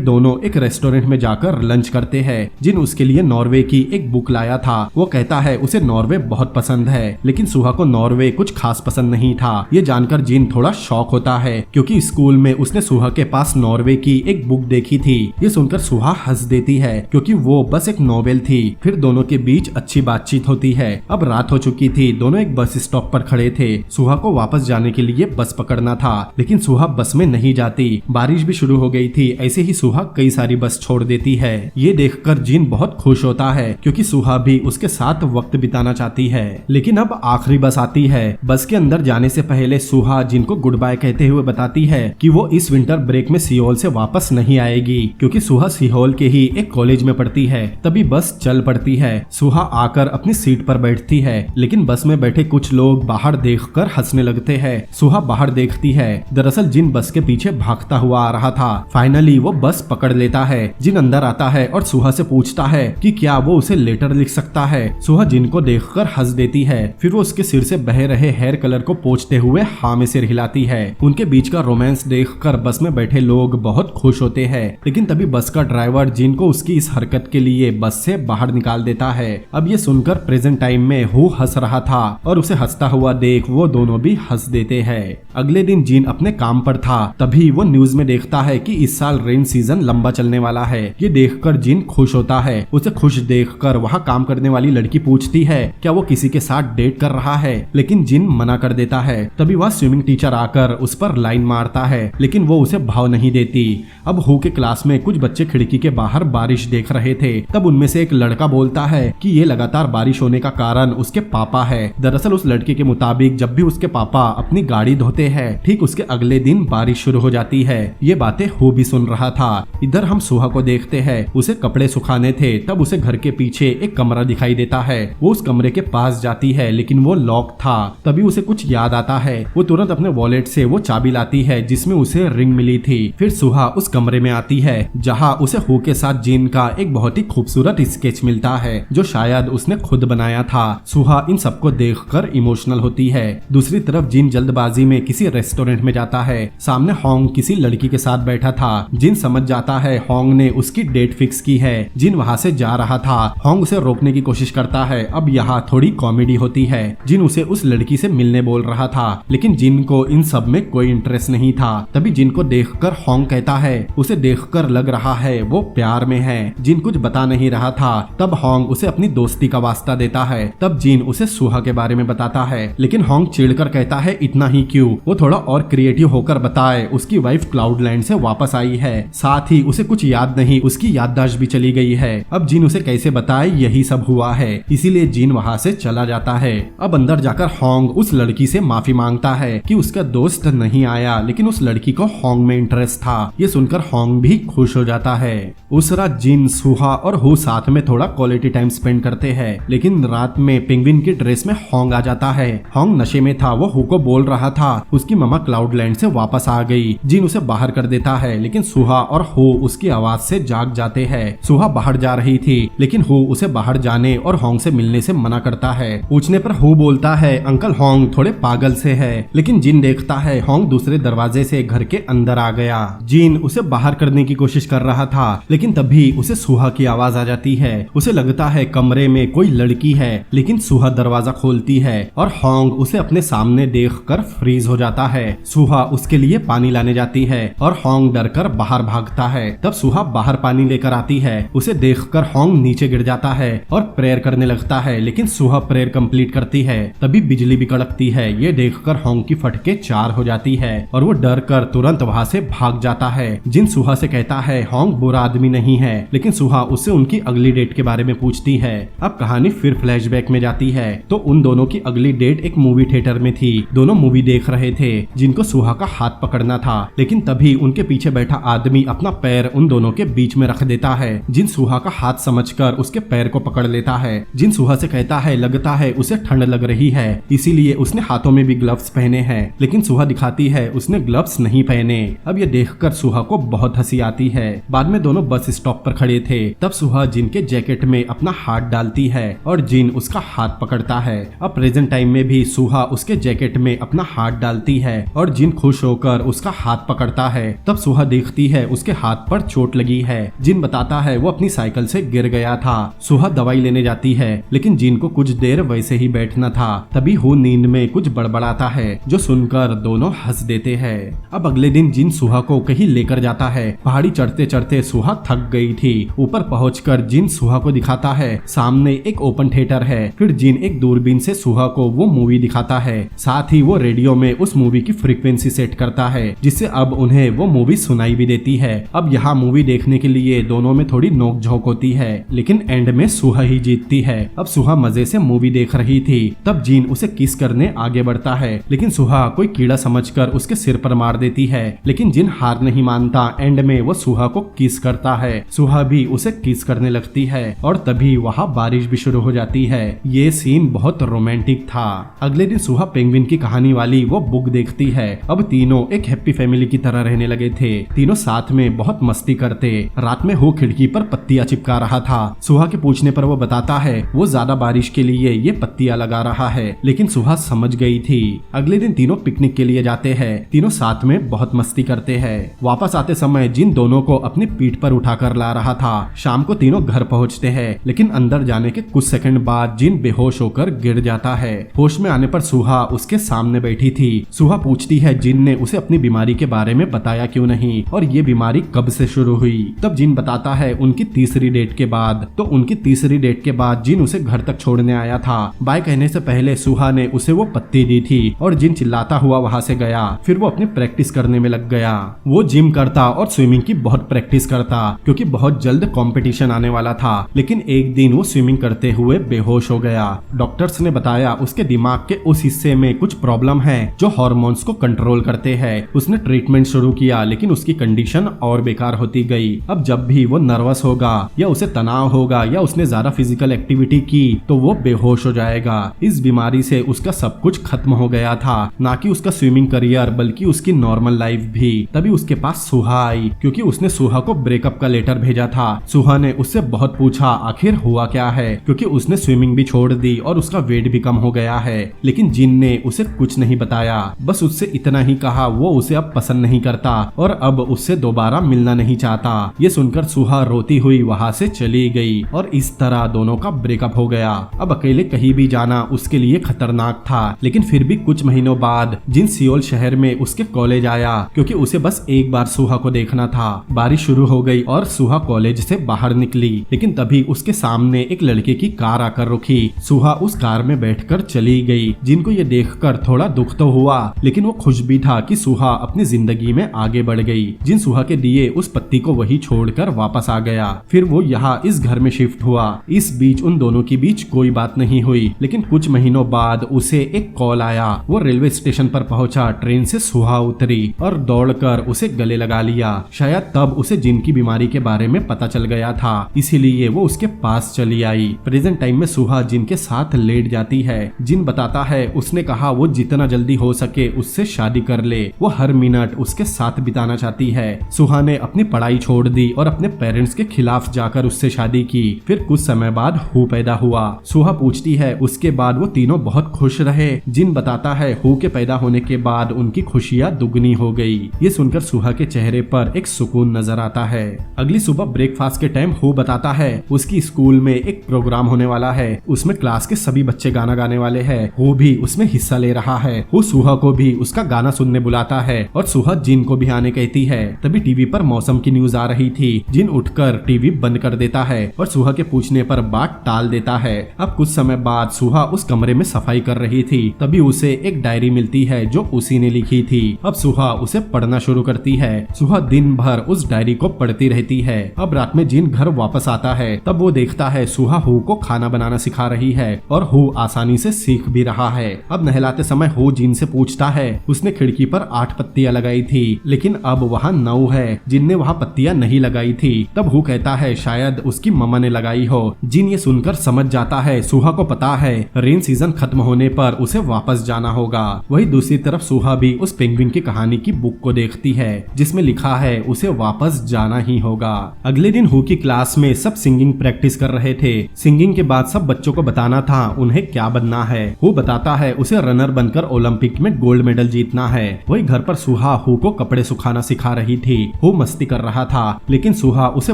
दोनों एक रेस्टोरेंट में जाकर लंच करते हैं। जिन उसके लिए नॉर्वे की एक बुक लाया था। वो कहता है उसे नॉर्वे बहुत पसंद है, लेकिन सुहा को नॉर्वे कुछ खास पसंद नहीं था। ये जानकर जिन थोड़ा शॉक होता है, क्योंकि स्कूल में उसने सुहा के पास नॉर्वे की एक बुक देखी थी। ये सुनकर सुहा हंस देती है, क्योंकि वो बस एक नॉवेल थी। फिर दोनों के बीच अच्छी बातचीत होती है। अब रात हो चुकी थी। दोनों एक बस स्टॉप पर खड़े थे। सुहा को वापस जाने के लिए बस पकड़ना था, लेकिन सुहा बस में नहीं जाती। बारिश भी शुरू हो गई थी। ऐसे ही सुहा कई सारी बस छोड़ देती है। ये देखकर जिन बहुत खुश होता है, क्योंकि सुहा भी उसके साथ वक्त बिताना चाहती है। लेकिन अब आखिरी बस आती है। बस के अंदर जाने से पहले सुहा जिन को गुड बाय कहते हुए बताती है कि वो इस विंटर ब्रेक में सियोल से वापस नहीं आएगी, क्योंकि सुहा सियोल के ही एक कॉलेज में पढ़ती है। तभी बस चल पड़ती है। सुहा आकर अपनी सीट पर बैठती है, लेकिन बस में बैठे कुछ लोग बाहर देखकर हंसने लगते हैं। सुहा बाहर देखती है। दरअसल जिन बस के पीछे भागता हुआ आ रहा था। फाइनली वो बस पकड़ लेता है। जिन अंदर आता है और सुहा से पूछता है कि क्या वो उसे लेटर लिख सकता है। सुहा जिन को देखकर हंस देती है। फिर वो उसके सिर से बह रहे हेयर कलर को पोंछते हुए हाँ में सिर हिलाती है। उनके बीच का रोमांस देखकर बस में बैठे लोग बहुत खुश होते हैं, लेकिन तभी बस का ड्राइवर जिन को उसकी इस हरकत के लिए बस से बाहर निकाल देता है। अब ये सुनकर प्रेजेंट टाइम में हु हंस रहा था और उसे हंसता हुआ देख वो दोनों भी हंस देते हैं। अगले दिन जिन अपने काम पर था। तभी वो न्यूज में देखता है कि इस साल रेन सीजन लंबा चलने वाला है। ये देखकर जिन खुश होता है। उसे खुश देखकर वहाँ काम करने वाली लड़की पूछती है क्या वो किसी के साथ डेट कर रहा है, लेकिन जिन मना कर देता है। तभी वह स्विमिंग टीचर आकर उस पर लाइन मारता है, लेकिन वो उसे भाव नहीं देती। अब हु के क्लास में कुछ बच्चे खिड़की के बाहर बारिश देख रहे थे। तब उनमें से एक लड़का बोलता है कि ये लगातार बारिश होने का कारण उसके पापा है। दरअसल उस लड़के के मुताबिक जब भी उसके पापा अपनी गाड़ी धोते हैं, ठीक उसके अगले दिन बारिश शुरू हो जाती है। ये बातें हु भी सुन रहा था। इधर हम सुहा को देखते हैं। उसे कपड़े सुखाने थे। तब उसे घर के पीछे एक कमरा दिखाई देता है। वो उस कमरे के पास जाती है, लेकिन वो लॉक था। तभी उसे कुछ याद आता है। वो तुरंत अपने वॉलेट से वो चाबी लाती है जिसमें उसे रिंग मिली थी। फिर सुहा उस कमरे में आती है जहाँ उसे हु के साथ जिन का एक बहुत ही खूबसूरत स्केच मिलता है, जो शायद उसने खुद बनाया था। सुहा इन सबको देखकर इमोशनल होती है। दूसरी तरफ जिन जल्दबाजी में किसी रेस्टोरेंट में जाता है। सामने होंग किसी लड़की के साथ बैठा था। जिन समझ जाता है होंग ने उसकी डेट फिक्स की है। जिन वहाँ से जा रहा था। होंग उसे रोकने की कोशिश करता है। अब यहाँ थोड़ी कॉमेडी होती है। जिन उसे उस लड़की से मिलने बोल रहा था, लेकिन जिन को इन सब में कोई इंटरेस्ट नहीं था। तभी जिन को देखकर होंग कहता है उसे देखकर लग रहा है वो प्यार में है। जिन कुछ बता नहीं रहा था। तब होंग उसे अपनी दोस्ती का वास्ता देता है। तब जिन उसे सुहा के बारे में बताता है, लेकिन होंग चिढ़कर कहता है इतना ही क्यों, वो थोड़ा और क्रिएटिव होकर बताए उसकी वाइफ क्लाउडलैंड से वापस आई है, साथ ही उसे कुछ याद नहीं, उसकी याददाश्त भी चली गई है। अब जिन उसे कैसे बताए यही सब हुआ है, इसीलिए जिन वहाँ से चला जाता है। अब अंदर जाकर होंग उस लड़की से माफी मांगता है कि उसका दोस्त नहीं आया, लेकिन उस लड़की को होंग में इंटरेस्ट था। ये सुनकर होंग भी खुश हो जाता है। उस रात जिन, सुहा और हु साथ में थोड़ा क्वालिटी टाइम स्पेंड करते हैं, लेकिन रात में पेंगुइन की ड्रेस में होंग आ जाता है। होंग नशे में था। वो हु को बोल रहा था उसकी मम्मा क्लाउडलैंड से वापस आ गई। जिन उसे बाहर कर देता है, लेकिन सुहा और हु उसकी आवाज से जाग जाते हैं। सुहा बाहर जा रही थी, लेकिन हु उसे बाहर जाने और होंग से मिलने से मना करता है। पूछने पर हु बोलता है अंकल होंग थोड़े पागल से है, लेकिन जिन देखता है होंग दूसरे दरवाजे से घर के अंदर आ गया। जिन उसे उसे बाहर करने की कोशिश कर रहा था, लेकिन तभी उसे सुहा की आवाज आ जाती है। उसे लगता है कमरे में कोई लड़की है, लेकिन सुहा दरवाजा खोलती है और होंग उसे अपने सामने देखकर फ्रीज हो जाता है। सुहा उसके लिए पानी लाने जाती है और होंग डरकर बाहर भागता है। तब सुहा बाहर पानी लेकर आती है। उसे देखकर होंग नीचे गिर जाता है और प्रेयर करने लगता है, लेकिन सुहा प्रेयर कंप्लीट करती है। तभी बिजली भी कड़कती है। ये देखकर होंग की फटके 4 हो जाती है और वो डर कर तुरंत वहाँ से भाग जाता है। जिन सुहा से कहता है होंग बुरा आदमी नहीं है, लेकिन सुहा उससे उनकी अगली डेट के बारे में पूछती है। अब कहानी फिर फ्लैशबैक में जाती है तो उन दोनों की अगली डेट एक मूवी थिएटर में थी। दोनों मूवी देख रहे थे, जिनको सुहा का हाथ पकड़ना था, लेकिन तभी उनके पीछे बैठा आदमी अपना पैर उन दोनों के बीच में रख देता है। जिन सुहा का हाथ समझकर उसके पैर को पकड़ लेता है। जिन सुहा से कहता है लगता है उसे ठंड लग रही है, इसीलिए उसने हाथों में भी ग्लव्स पहने हैं, लेकिन सुहा दिखाती है उसने ग्लव्स नहीं पहने। अब ये देखकर सुहा को बहुत हंसी आती है। बाद में दोनों बस स्टॉप पर खड़े थे। तब सुहा जिन के जैकेट में अपना हाथ डालती है और जिन उसका हाथ पकड़ता है। अब प्रेजेंट टाइम में भी सुहा उसके जैकेट में अपना हाथ डालती है और जिन खुश होकर उसका हाथ पकड़ता है। तब सुहा देखती है उसके हाथ पर चोट लगी है। जिन बताता है वो अपनी साइकिल से गिर गया था। सुहा दवाई लेने जाती है, लेकिन जिन को कुछ देर वैसे ही बैठना था। तभी हु नींद में कुछ बड़बड़ाता है, जो सुनकर दोनों हंस देते हैं। अब अगले दिन जिन सुहा को कहीं लेकर जाता है। पहाड़ी चढ़ते चढ़ते सुहा थक गई थी। ऊपर पहुंचकर जिन सुहा को दिखाता है सामने एक ओपन थिएटर है। फिर जिन एक दूरबीन से सुहा को वो मूवी दिखाता है। साथ ही वो रेडियो में उस मूवी की फ्रीक्वेंसी सेट करता है, जिससे अब उन्हें वो मूवी सुनाई भी देती है। अब यहाँ मूवी देखने के लिए दोनों में थोड़ी नोकझोंक होती है, लेकिन एंड में सुहा ही जीतती है। अब सुहा मजे से मूवी देख रही थी। तब जिन उसे किस करने आगे बढ़ता है, लेकिन सुहा कोई कीड़ा समझकर उसके सिर पर मार देती है। लेकिन जिन हार नहीं मानता। एंड में वो सुहा को किस करता है। सुहा भी उसे किस करने लगती है और तभी वहाँ बारिश भी शुरू हो जाती है। ये सीन बहुत रोमांटिक था। अगले दिन सुहा पेंगुइन की कहानी वाली वो बुक देखती है। अब तीनों एक हैप्पी फैमिली की तरह रहने लगे थे। तीनों साथ में बहुत मस्ती करते। रात में हो खिड़की पर पत्तियां चिपका रहा था। सुहा के पूछने पर वो बताता है वो ज्यादा बारिश के लिए ये पत्तियां लगा रहा है, लेकिन सुहा समझ गई थी। अगले दिन तीनों पिकनिक के लिए जाते हैं। तीनों साथ में बहुत मस्ती करते हैं। वापस आते समय जिन दोनों को अपनी पीठ पर उठाकर ला रहा था। शाम को तीनों घर पहुंचते हैं, लेकिन अंदर जाने के कुछ सेकंड बाद जिन बेहोश होकर गिर जाता है। होश में आने पर सुहा उसके सामने बैठी थी। सुहा पूछती है जिन ने उसे अपनी बीमारी के बारे में बताया क्यों नहीं और ये बीमारी कब से शुरू हुई। तब जिन बताता है उनकी तीसरी डेट के बाद। तो उनकी तीसरी डेट के बाद जिन उसे घर तक छोड़ने आया था। बाय कहने से पहले सुहा ने उसे वो पत्ती दी थी और जिन चिल्लाता हुआ वहाँ से गया। फिर वो अपनी प्रैक्टिस करने में लग गया। वो जिम करता और स्विमिंग की बहुत प्रैक्टिस करता, क्योंकि बहुत जल्द कंपटीशन आने वाला था। लेकिन एक दिन वो स्विमिंग करते हुए बेहोश हो गया। डॉक्टर्स ने बताया उसके दिमाग के उस हिस्से में कुछ प्रॉब्लम है जो हार्मोन्स को कंट्रोल करते हैं। उसने ट्रीटमेंट शुरू किया, लेकिन उसकी कंडीशन और बेकार होती गई। अब जब भी वो नर्वस होगा या उसे तनाव होगा या उसने ज्यादा फिजिकल एक्टिविटी की तो वो बेहोश हो जाएगा। इस बीमारी से उसका सब कुछ खत्म हो गया था, ना कि उसका स्विमिंग करियर बल्कि उसकी नॉर्मल लाइफ भी। तभी उसके पास सुहा आई, क्योंकि उसने सुहा को ब्रेकअप का लेटर भेजा था। सुहा ने उससे बहुत पूछा आखिर हुआ क्या है, क्योंकि उसने स्विमिंग भी छोड़ दी और उसका वेट भी कम हो गया है। लेकिन जिन ने उसे कुछ नहीं बताया, बस उससे इतना ही कहा वो उसे अब पसंद नहीं करता और अब उससे दोबारा मिलना नहीं चाहता। ये सुनकर सुहा रोती हुई वहाँ से चली गई और इस तरह दोनों का ब्रेकअप हो गया। अब अकेले कहीं भी जाना उसके लिए खतरनाक था, लेकिन फिर भी कुछ महीनों बाद जिन सियोल शहर में उसके कॉलेज आया, क्योंकि उसे बस एक बार सुहा को देखना था। बारिश शुरू हो गई और सुहा कॉलेज से बाहर निकली, लेकिन तभी उसके सामने एक लड़के की कार आकर रुकी। सुहा उस कार में बैठकर चली गई। जिनको ये देखकर थोड़ा दुख तो हुआ, लेकिन वो खुश भी था कि सुहा अपनी जिंदगी में आगे बढ़ गई। जिन सुहा के दिए उस पत्ती को वही छोड़कर वापस आ गया। फिर वो यहाँ इस घर में शिफ्ट हुआ। इस बीच उन दोनों के बीच कोई बात नहीं हुई, लेकिन कुछ महीनों बाद उसे एक कॉल आया। वो रेलवे स्टेशन पर पहुंचा, ट्रेन से सुहा उतरी और दौड़कर उसे गले लगा लिया। शायद तब उसे जिन की बीमारी के बारे में पता चल गया था, इसीलिए वो उसके पास चली आई। प्रेजेंट टाइम में सुहा जिन के साथ लेट जाती है। जिन बताता है उसने कहा वो जितना जल्दी हो सके उससे शादी कर ले। वो हर मिनट उसके साथ बिताना चाहती है। सुहा ने अपनी पढ़ाई छोड़ दी और अपने पेरेंट्स के खिलाफ जाकर उससे शादी की। फिर कुछ समय बाद हु पैदा हुआ। सुहा पूछती है उसके बाद वो तीनों बहुत खुश रहे। जिन बताता है हु के पैदा होने के बाद उनकी खुशियाँ दुगनी हो गई। ये सुनकर सुहा के चेहरे चेहरे पर एक सुकून नजर आता है। अगली सुबह ब्रेकफास्ट के टाइम हो बताता है उसकी स्कूल में एक प्रोग्राम होने वाला है, उसमें क्लास के सभी बच्चे गाना गाने वाले हैं। वो भी उसमें हिस्सा ले रहा है। वो सुहा को भी उसका गाना सुनने बुलाता है और सुहा जिन को भी आने कहती है। तभी टीवी पर मौसम की न्यूज आ रही थी। जिन उठकर टीवी बंद कर देता है और सुहा के पूछने पर बात टाल देता है। अब कुछ समय बाद सुहा उस कमरे में सफाई कर रही थी। तभी उसे एक डायरी मिलती है जो उसी ने लिखी थी। अब सुहा उसे पढ़ना शुरू करती है। सुहा दिन भर उस डायरी को पढ़ती रहती है। अब रात में जिन घर वापस आता है तब वो देखता है सुहा हु को खाना बनाना सिखा रही है और हु आसानी से सीख भी रहा है। अब नहलाते समय हु जिन से पूछता है उसने खिड़की पर 8 पत्तियां लगाई थी लेकिन अब वहाँ 9 है। जिन ने वहाँ पत्तियां नहीं लगाई थी। तब हु कहता है शायद उसकी मम्मा ने लगाई हो। जिन ये सुनकर समझ जाता है सुहा को पता है रेन सीजन खत्म होने पर उसे वापस जाना होगा। वही दूसरी तरफ सुहा भी उस पेंगुइन की कहानी की बुक को देखती है जिसमें लिखा है उसे वापस जाना ही होगा। अगले दिन हु की क्लास में सब सिंगिंग प्रैक्टिस कर रहे थे। सिंगिंग के बाद सब बच्चों को बताना था उन्हें क्या बनना है। हु बताता है उसे रनर बनकर ओलंपिक में गोल्ड मेडल जीतना है। वही घर पर सुहा हु को कपड़े सुखाना सिखा रही थी। हु मस्ती कर रहा था लेकिन सुहा उसे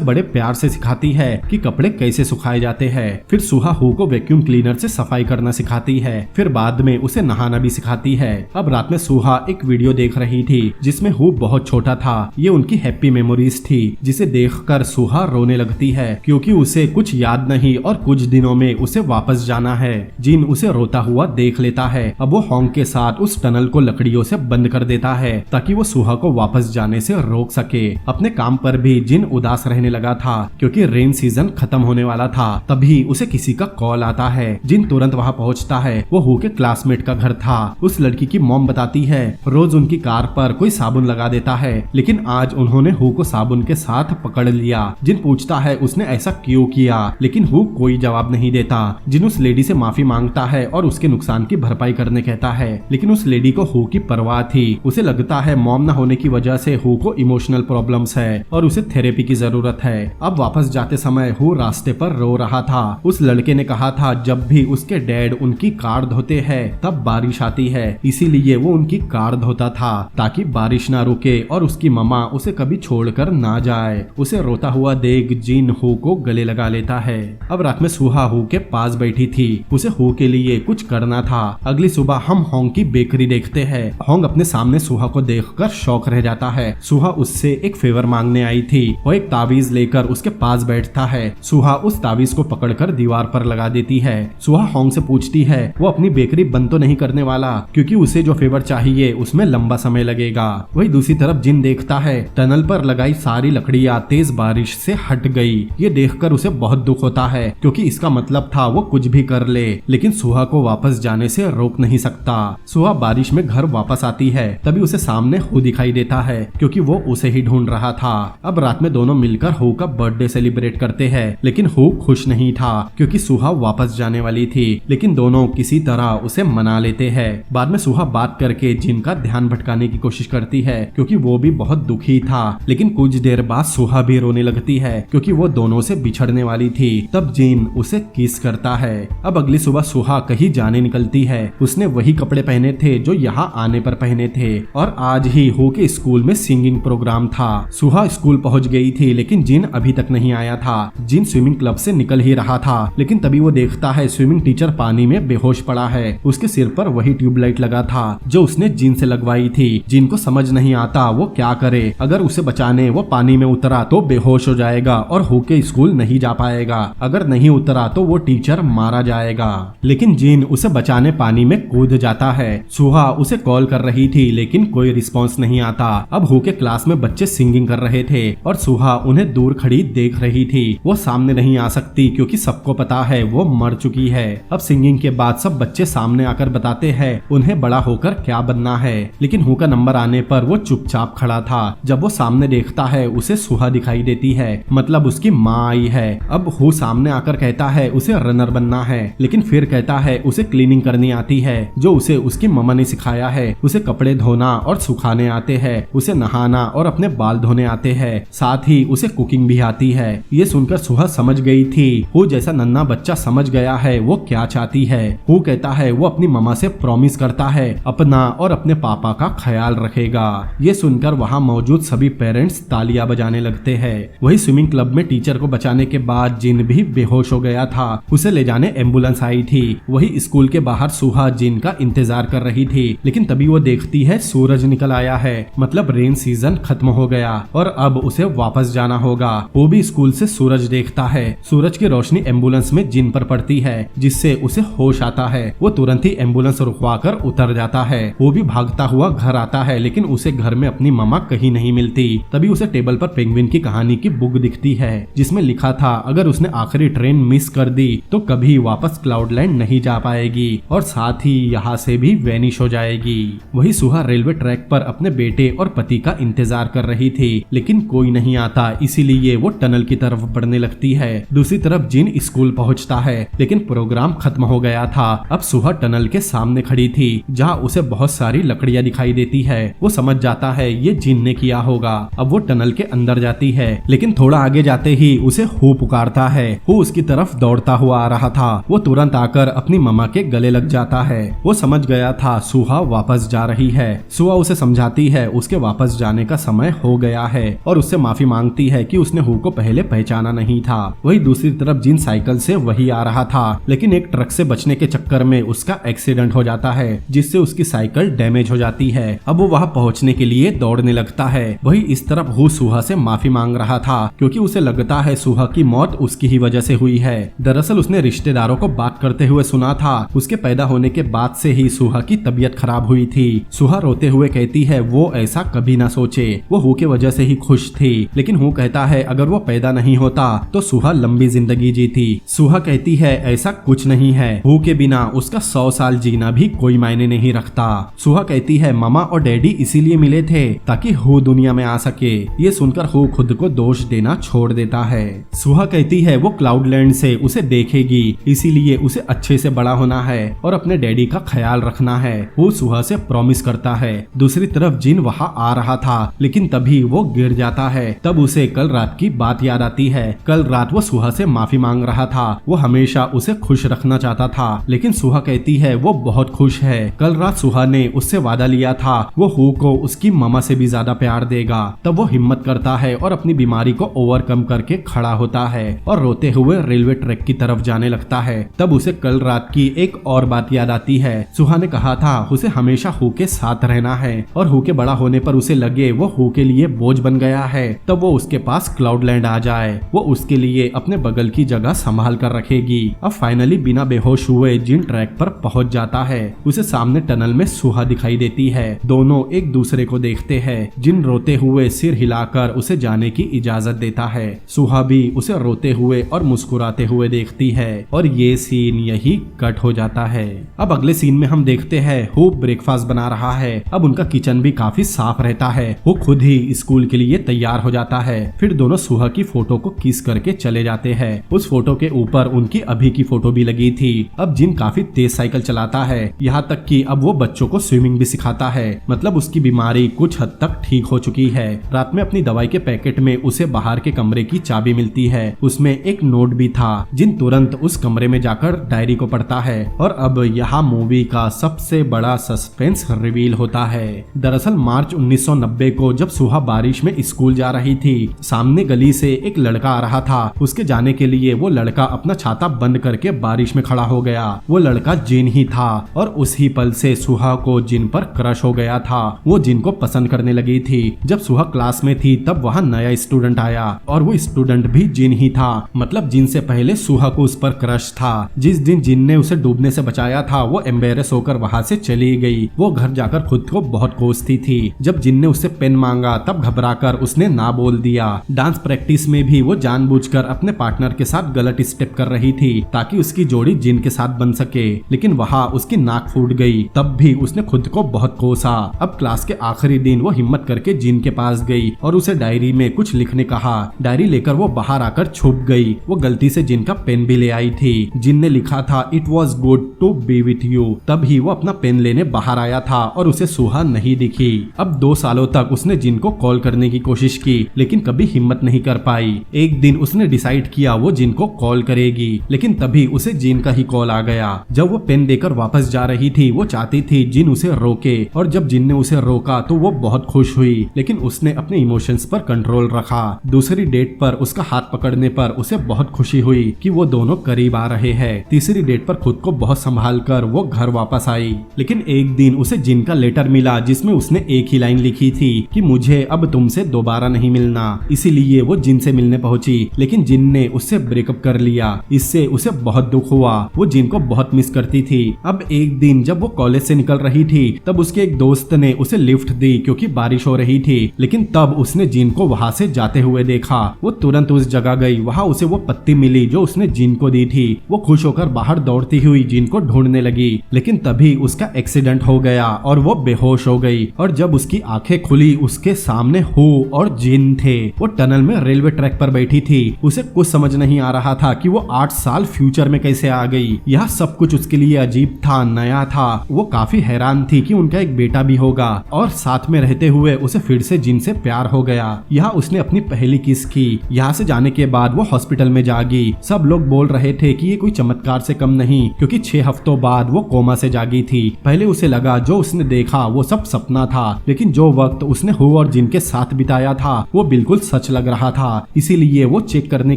बड़े प्यार से सिखाती है कि कपड़े कैसे सुखाए जाते हैं। फिर सुहा हु को वैक्यूम क्लीनर से सफाई करना सिखाती है। फिर बाद में उसे नहाना भी सिखाती है। अब रात में सुहा एक वीडियो देख रही थी जिसमें हु बहुत छोटा था। ये उनकी हैप्पी मेमोरीज थी जिसे देखकर सुहा रोने लगती है क्योंकि उसे कुछ याद नहीं और कुछ दिनों में उसे वापस जाना है। जिन उसे रोता हुआ देख लेता है। अब वो होंग के साथ उस टनल को लकड़ियों से बंद कर देता है ताकि वो सुहा को वापस जाने से रोक सके। अपने काम पर भी जिन उदास रहने लगा था क्योंकि रेन सीजन खत्म होने वाला था। तभी उसे किसी का कॉल आता है। जिन तुरंत वहाँ पहुँचता है। वो हु के क्लासमेट का घर था। उस लड़की की मॉम बताती है रोज उनकी कार पर कोई साबुन लगा देता है लेकिन आज उन्होंने हु को साबुन के साथ पकड़ लिया। जिन पूछता है उसने ऐसा क्यों किया लेकिन हु कोई जवाब नहीं देता। जिन उस लेडी से माफी मांगता है और उसके नुकसान की भरपाई करने कहता है लेकिन उस लेडी को हु की परवाह थी। उसे लगता है मॉम न होने की वजह से हु को इमोशनल प्रॉब्लम्स है और उसे थेरेपी की जरूरत है। अब वापस जाते समय हु रास्ते पर रो रहा था। उस लड़के ने कहा था जब भी उसके डैड उनकी कार धोते हैं तब बारिश आती है, इसीलिए वो उनकी कार धोता था ताकि बारिश ना रुके और उसकी मम्मा उसे कभी छोड़कर ना जाए। उसे रोता हुआ देख जिन हु को गले लगा लेता है। अब रात में सुहा हु के पास बैठी थी। उसे हु के लिए कुछ करना था। अगली सुबह हम होंग की बेकरी देखते हैं। होंग अपने सामने सुहा को देखकर शॉक रह जाता है। सुहा उससे एक फेवर मांगने आई थी। वो एक ताबीज लेकर उसके पास बैठता है। सुहा उस ताबीज को पकड़कर दीवार पर लगा देती है। सुहा होंग से पूछती है वो अपनी बेकरी बंद तो नहीं करने वाला क्योंकि उसे जो फेवर चाहिए उसमें लंबा समय लगेगा। वही दूसरी तरफ जिन देखता है टनल पर लगाई सारी लकड़ियां तेज बारिश से हट गई। ये देखकर उसे बहुत दुख होता है क्योंकि इसका मतलब था वो कुछ भी कर ले लेकिन सुहा को वापस जाने से रोक नहीं सकता। सुहा बारिश में घर वापस आती है तभी उसे सामने हु दिखाई देता है क्योंकि वो उसे ही ढूंढ रहा था। अब रात में दोनों मिलकर हु का बर्थडे सेलिब्रेट करते हैं लेकिन हु खुश नहीं था क्योंकि सुहा वापस जाने वाली थी लेकिन दोनों किसी तरह उसे मना लेते हैं। बाद में सुहा बात करके जिन का ध्यान भटकाने की कोशिश करती है क्योंकि वो भी बहुत दुखी था लेकिन कुछ देर बाद सुहा भी रोने लगती है क्योंकि वो दोनों से बिछड़ने वाली थी। तब जिन उसे किस करता है। अब अगली सुबह सुहा कहीं जाने निकलती है। उसने वही कपड़े पहने थे जो यहाँ आने पर पहने थे और आज ही हु के स्कूल में सिंगिंग प्रोग्राम था। सुहा स्कूल पहुँच गई थी लेकिन जिन अभी तक नहीं आया था। जिन स्विमिंग क्लब से निकल ही रहा था लेकिन तभी वो देखता है स्विमिंग टीचर पानी में बेहोश पड़ा है। उसके सिर पर वही ट्यूबलाइट लगा था जो उसने जिन से लगवाई थी। जिन को समझ नहीं आता वो क्या करे। अगर उसे बचाने वो पानी में उतरा तो बेहोश हो जाएगा और हु के स्कूल नहीं जा पाएगा। अगर नहीं उतरा तो वो टीचर मारा जाएगा। लेकिन जिन उसे बचाने पानी में कूद जाता है। सुहा उसे कॉल कर रही थी लेकिन कोई रिस्पॉन्स नहीं आता। अब हु के क्लास में बच्चे सिंगिंग कर रहे थे और सुहा उन्हें दूर खड़ी देख रही थी। वो सामने नहीं आ सकती क्योंकि सबको पता है वो मर चुकी है। अब सिंगिंग के बाद सब बच्चे सामने आकर बताते हैं उन्हें बड़ा होकर क्या बनना है लेकिन हु का नंबर आने पर वो चुपचाप खड़ा था। जब वो सामने देखता है उसे सुहा दिखाई देती है मतलब उसकी माँ आई है। अब हु सामने आकर कहता है उसे रनर बनना है लेकिन फिर कहता है उसे क्लीनिंग करनी आती है जो उसे उसकी मम्मा ने सिखाया है। उसे कपड़े धोना और सुखाने आते हैं। उसे नहाना और अपने बाल धोने आते हैं। साथ ही उसे कुकिंग भी आती है। ये सुनकर सुहा समझ गई थी हु जैसा नन्हा बच्चा समझ गया है वो क्या चाहती है। हु कहता है वो अपनी मम्मा से प्रॉमिस करता है अपना और अपने पापा का ख्याल रखेगा। ये सुनकर वहाँ मौजूद सभी पेरेंट्स तालियां बजाने लगते हैं। वही स्विमिंग क्लब में टीचर को बचाने के बाद जिन भी बेहोश हो गया था, उसे ले जाने एम्बुलेंस आई थी। वही स्कूल के बाहर सुहा जिन का इंतजार कर रही थी, लेकिन तभी वो देखती है सूरज निकल आया है, मतलब रेन सीजन खत्म हो गया और अब उसे वापस जाना होगा। वो भी स्कूल से सूरज देखता है। सूरज की रोशनी एम्बुलेंस में जिन पर पड़ती है, जिससे उसे होश आता है। वो तुरंत ही एम्बुलेंस रुकवा कर उतर जाता है। वो भी भागता हुआ घर आता है, लेकिन उसे घर में अपनी मम्मा कहीं नहीं मिलती। तभी उसे टेबल पर पेंगुइन की कहानी की बुक दिखती है, जिसमें लिखा था अगर उसने आखिरी ट्रेन मिस कर दी तो कभी वापस क्लाउडलैंड नहीं जा पाएगी और साथ ही यहाँ से भी वैनिश हो जाएगी। वही सुहा रेलवे ट्रैक पर अपने बेटे और पति का इंतजार कर रही थी, लेकिन कोई नहीं आता, इसीलिए वो टनल की तरफ बढ़ने लगती है। दूसरी तरफ जिन स्कूल पहुंचता है, लेकिन प्रोग्राम खत्म हो गया था। अब सुहा टनल के सामने खड़ी थी, जहाँ उसे बहुत सारी लकड़ियां दिखाई देती है। वो समझ जाता है ये जिन ने किया होगा। अब वो टनल के अंदर जाती है, लेकिन थोड़ा आगे जाते ही उसे हु पुकारता है। हु उसकी तरफ दौड़ता हुआ आ रहा था। वो तुरंत आकर अपनी मम्मा के गले लग जाता है। वो समझ गया था सुहा वापस जा रही है। सुहा उसे समझाती है उसके वापस जाने का समय हो गया है और उससे माफी मांगती है कि उसने हु को पहले पहचाना नहीं था। वही दूसरी तरफ जिन साइकिल से वही आ रहा था, लेकिन एक ट्रक से बचने के चक्कर में उसका एक्सीडेंट हो जाता है, जिससे उसकी साइकिल डैमेज हो जाती है। अब वो वहाँ पहुँचने के लिए दौड़ने लगता है। वही इस तरफ हु सुहा से माफी मांग रहा था, क्योंकि उसे लगता है सुहा की मौत उसकी ही वजह से हुई है। दरअसल उसने रिश्तेदारों को बात करते हुए सुना था उसके पैदा होने के बाद से ही सुहा की तबीयत खराब हुई थी। सुहा रोते हुए कहती है वो ऐसा कभी ना सोचे, वो हु के वजह से ही खुश थी। लेकिन हु कहता है अगर वो पैदा नहीं होता तो सुहा लंबी जिंदगी जीती। सुहा कहती है ऐसा कुछ नहीं है, हु के बिना उसका 100 साल जीना भी कोई मायने नहीं रखता। सुहा कहती है मामा और डैडी इसीलिए मिले थे ताकि हु दुनिया में आ सके। ये सुनकर हु खुद को दोष देना छोड़ देता है। सुहा कहती है वो क्लाउडलैंड से उसे देखेगी, इसीलिए उसे अच्छे से बड़ा होना है और अपने डैडी का ख्याल रखना है। वो सुहा से प्रॉमिस करता है। दूसरी तरफ जिन वहाँ आ रहा था, लेकिन तभी वो गिर जाता है। तब उसे कल रात की बात याद आती है। कल रात वो सुहा से माफी मांग रहा था। वो हमेशा उसे खुश रखना चाहता था, लेकिन सुहा कहती है वो बहुत खुश है। कल रात सुहा ने उससे वादा लिया था वो हु को उसकी मम्मा से भी ज्यादा प्यार देगा। तब वो हिम्मत करता है और अपनी बीमारी को ओवरकम करके खड़ा होता है और रोते हुए रेलवे ट्रैक की तरफ जाने लगता है। तब उसे कल रात की एक और बात याद आती है। सुहा ने कहा था उसे हमेशा हु के साथ रहना है और हु के बड़ा होने पर उसे लगे वो हु के लिए बोझ बन गया है, तब वो उसके पास क्लाउडलैंड आ जाए। वो उसके लिए अपने बगल की जगह संभाल कर रखेगी। अब फाइनली बिना बेहोश हुए जिन ट्रैक पर पहुंच जाता है। उसे सामने टनल में सुहा दिखाई देती है। दोनों एक दूसरे को देखते हैं। जिन रोते हुए सिर हिलाकर उसे जाने की इजाजत देता है। सुहा भी उसे रोते हुए और मुस्कुराते हुए देखती है और ये सीन यही कट हो जाता है। अब अगले सीन में हम देखते हैं हु ब्रेकफास्ट बना रहा है। अब उनका किचन भी काफी साफ रहता है। वो खुद ही स्कूल के लिए तैयार हो जाता है। फिर दोनों सुहा की फोटो को किस करके चले जाते हैं। उस फोटो के ऊपर उनकी अभी की फोटो भी लगी थी। अब जिन काफी तेज साइकिल चलाता है, यहाँ तक कि अब वो बच्चों को स्विमिंग भी सिखाता है। मतलब उसकी बीमारी कुछ हद तक ठीक हो चुकी है। रात में अपनी दवाई के पैकेट में उसे बाहर के कमरे की चाबी मिलती है। उसमें एक नोट भी था। जिन तुरंत उस कमरे में जाकर डायरी को पढ़ता है और अब यहाँ मूवी का सबसे बड़ा सस्पेंस रिवील होता है। दरअसल मार्च 1990 को जब सुहा बारिश में स्कूल जा रही थी, सामने गली से एक लड़का आ रहा था। उसके जाने के लिए वो लड़का अपना छाता बंद करके बारिश में खड़ा हो गया। वो लड़का जिन ही था और उसी पल से सुहा को जिन पर क्रश हो गया था। वो जिन को पसंद करने लगी थी। जब सुहा क्लास में थी तब वहाँ नया स्टूडेंट आया और वो स्टूडेंट भी जिन ही था। मतलब जिन से पहले सुहा को उस पर क्रश था। जिस दिन जिन ने उसे डूबने से बचाया था वो एम्बेरस होकर वहाँ से चली गई। वो घर जाकर खुद को बहुत कोसती थी। जब जिन ने उससे पेन मांगा तब घबराकर उसने ना बोल दिया। डांस प्रैक्टिस में भी वो जानबूझकर अपने पार्टनर के साथ गलत स्टेप कर रही थी ताकि उसकी जोड़ी जिन के साथ बन सके, लेकिन वहाँ उसकी नाक फूट गई। तब भी उसने खुद को बहुत कोसा। अब क्लास के आखिरी दिन वो हिम्मत करके जिन के पास गई और उसे डायरी में कुछ लिखने कहा। डायरी लेकर वो बाहर आकर छुप गई। वो गलती से जिन का पेन भी ले आई थी। जिन ने लिखा था it was good to be with you. तब ही वो अपना पेन लेने बाहर आया था और उसे सुहा नहीं दिखी। अब 2 सालों तक उसने जिन को कॉल करने की कोशिश की, लेकिन कभी हिम्मत नहीं कर पाई। एक दिन उसने डिसाइड किया वो जिन को कॉल करेगी, लेकिन तभी उसे जिन का ही कॉल आ गया। जब वो पेन देकर वापस जा रही थी वो चाहती थी जिन उसे रोके, और जब जिन ने उसे रोका तो वो बहुत खुश खुश हुई, लेकिन उसने अपने इमोशंस पर कंट्रोल रखा। दूसरी डेट पर उसका हाथ पकड़ने पर उसे बहुत खुशी हुई कि वो दोनों करीब आ रहे हैं। तीसरी डेट पर खुद को बहुत संभाल कर वो घर वापस आई, लेकिन एक दिन उसे जिन का लेटर मिला जिसमें उसने एक ही लाइन लिखी थी कि मुझे अब तुमसे दोबारा नहीं मिलना। इसीलिए वो जिन से मिलने पहुंची, लेकिन जिन ने उससे ब्रेकअप कर लिया। इससे उसे बहुत दुख हुआ, वो जिन को बहुत मिस करती थी। अब एक दिन जब वो कॉलेज से निकल रही थी तब उसके एक दोस्त ने उसे लिफ्ट दी क्योंकि बारिश हो रही थी, लेकिन तब उसने जिन को वहां से जाते हुए देखा। वो तुरंत उस जगह गई, वहां उसे वो पत्ती मिली जो उसने जिन को दी थी। वो खुश होकर बाहर दौड़ती हुई जिन को ढूंढने लगी, लेकिन तभी उसका एक्सीडेंट हो गया और वो बेहोश हो गई। और जब उसकी आंखें खुली उसके सामने हो और जिन थे। वो टनल में रेलवे ट्रैक पर बैठी थी। उसे कुछ समझ नहीं आ रहा था कि वो 8 साल फ्यूचर में कैसे आ गई। यह सब कुछ उसके लिए अजीब था, नया था। वो काफी हैरान थी कि उनका एक बेटा भी होगा, और साथ में रहते हुए उसे फिर से जिन से प्यार हो गया। यहाँ उसने अपनी पहली किस की। यहाँ से जाने के बाद वो हॉस्पिटल में जागी। सब लोग बोल रहे थे कि ये कोई चमत्कार से कम नहीं, क्योंकि 6 हफ्तों बाद वो कोमा से जागी थी। पहले उसे लगा जो उसने देखा वो सब सपना था, लेकिन जो वक्त उसने हु और जिन के साथ बिताया था वो बिल्कुल सच लग रहा था। इसीलिए वो चेक करने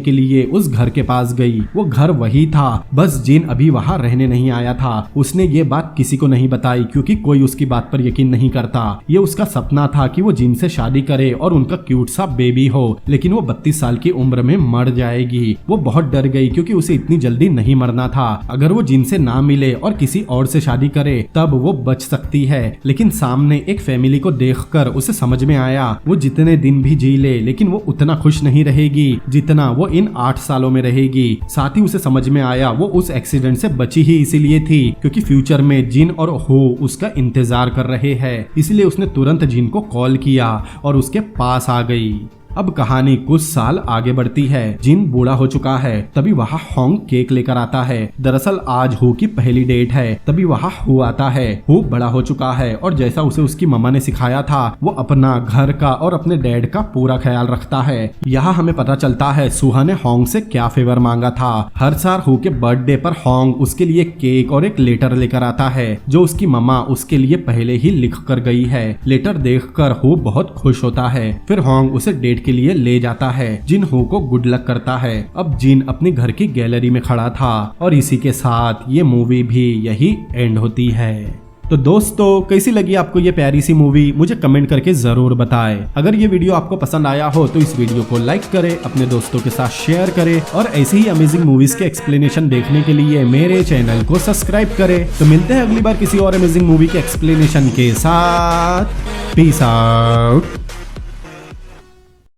के लिए उस घर के पास गई। वो घर वही था, बस जिन अभी वहाँ रहने नहीं आया था। उसने ये बात किसी को नहीं बताई क्योंकि कोई उसकी बात पर यकीन नहीं करता। ये उसका सपना था कि वो जिन से शादी करे और उनका क्यूट सा बेबी हो, लेकिन वो 32 साल की उम्र में मर जाएगी। वो बहुत डर गई क्योंकि उसे इतनी जल्दी नहीं मरना था। अगर वो जिन से ना मिले और किसी और से शादी करे तब वो बच सकती है। लेकिन सामने एक फैमिली को देखकर उसे समझ में आया वो जितने दिन भी जी ले, लेकिन वो उतना खुश नहीं रहेगी जितना वो इन 8 सालों में रहेगी। साथ ही उसे समझ में आया वो उस एक्सीडेंट से बची ही इसीलिए थी क्योंकि फ्यूचर में जिन और हो उसका इंतजार कर रहे हैं। इसलिए उसने तुरंत जिन को कॉल किया और उसके पास आ गई। अब कहानी कुछ साल आगे बढ़ती है। जिन बूढ़ा हो चुका है, तभी वहाँ होंग केक लेकर आता है। दरअसल आज हु की पहली डेट है। तभी वहाँ हु आता है। हु बड़ा हो चुका है और जैसा उसे उसकी मम्मा ने सिखाया था वो अपना, घर का और अपने डैड का पूरा ख्याल रखता है। यहाँ हमें पता चलता है सुहा ने होंग से क्या फेवर मांगा था। हर साल हु के बर्थडे पर होंग उसके लिए केक और एक लेटर लेकर आता है जो उसकी मम्मा उसके लिए पहले ही लिख कर गई है। लेटर देखकर हु बहुत खुश होता है। फिर होंग उसे डेट के लिए ले जाता है। जिन हु को गुड लक करता है। अब जिन अपने घर की गैलरी में खड़ा था और इसी के साथ ये मूवी भी यही एंड होती है। तो दोस्तों कैसी लगी आपको ये प्यारी सी मूवी, मुझे कमेंट करके जरूर बताएं। अगर ये वीडियो आपको पसंद आया हो तो इस वीडियो को लाइक करें, अपने दोस्तों के साथ शेयर करें और ऐसी ही अमेजिंग मूवीज के एक्सप्लेनेशन देखने के लिए मेरे चैनल को सब्सक्राइब करें। तो मिलते हैं अगली बार किसी और अमेजिंग मूवी के एक्सप्लेनेशन के साथ। Peace out.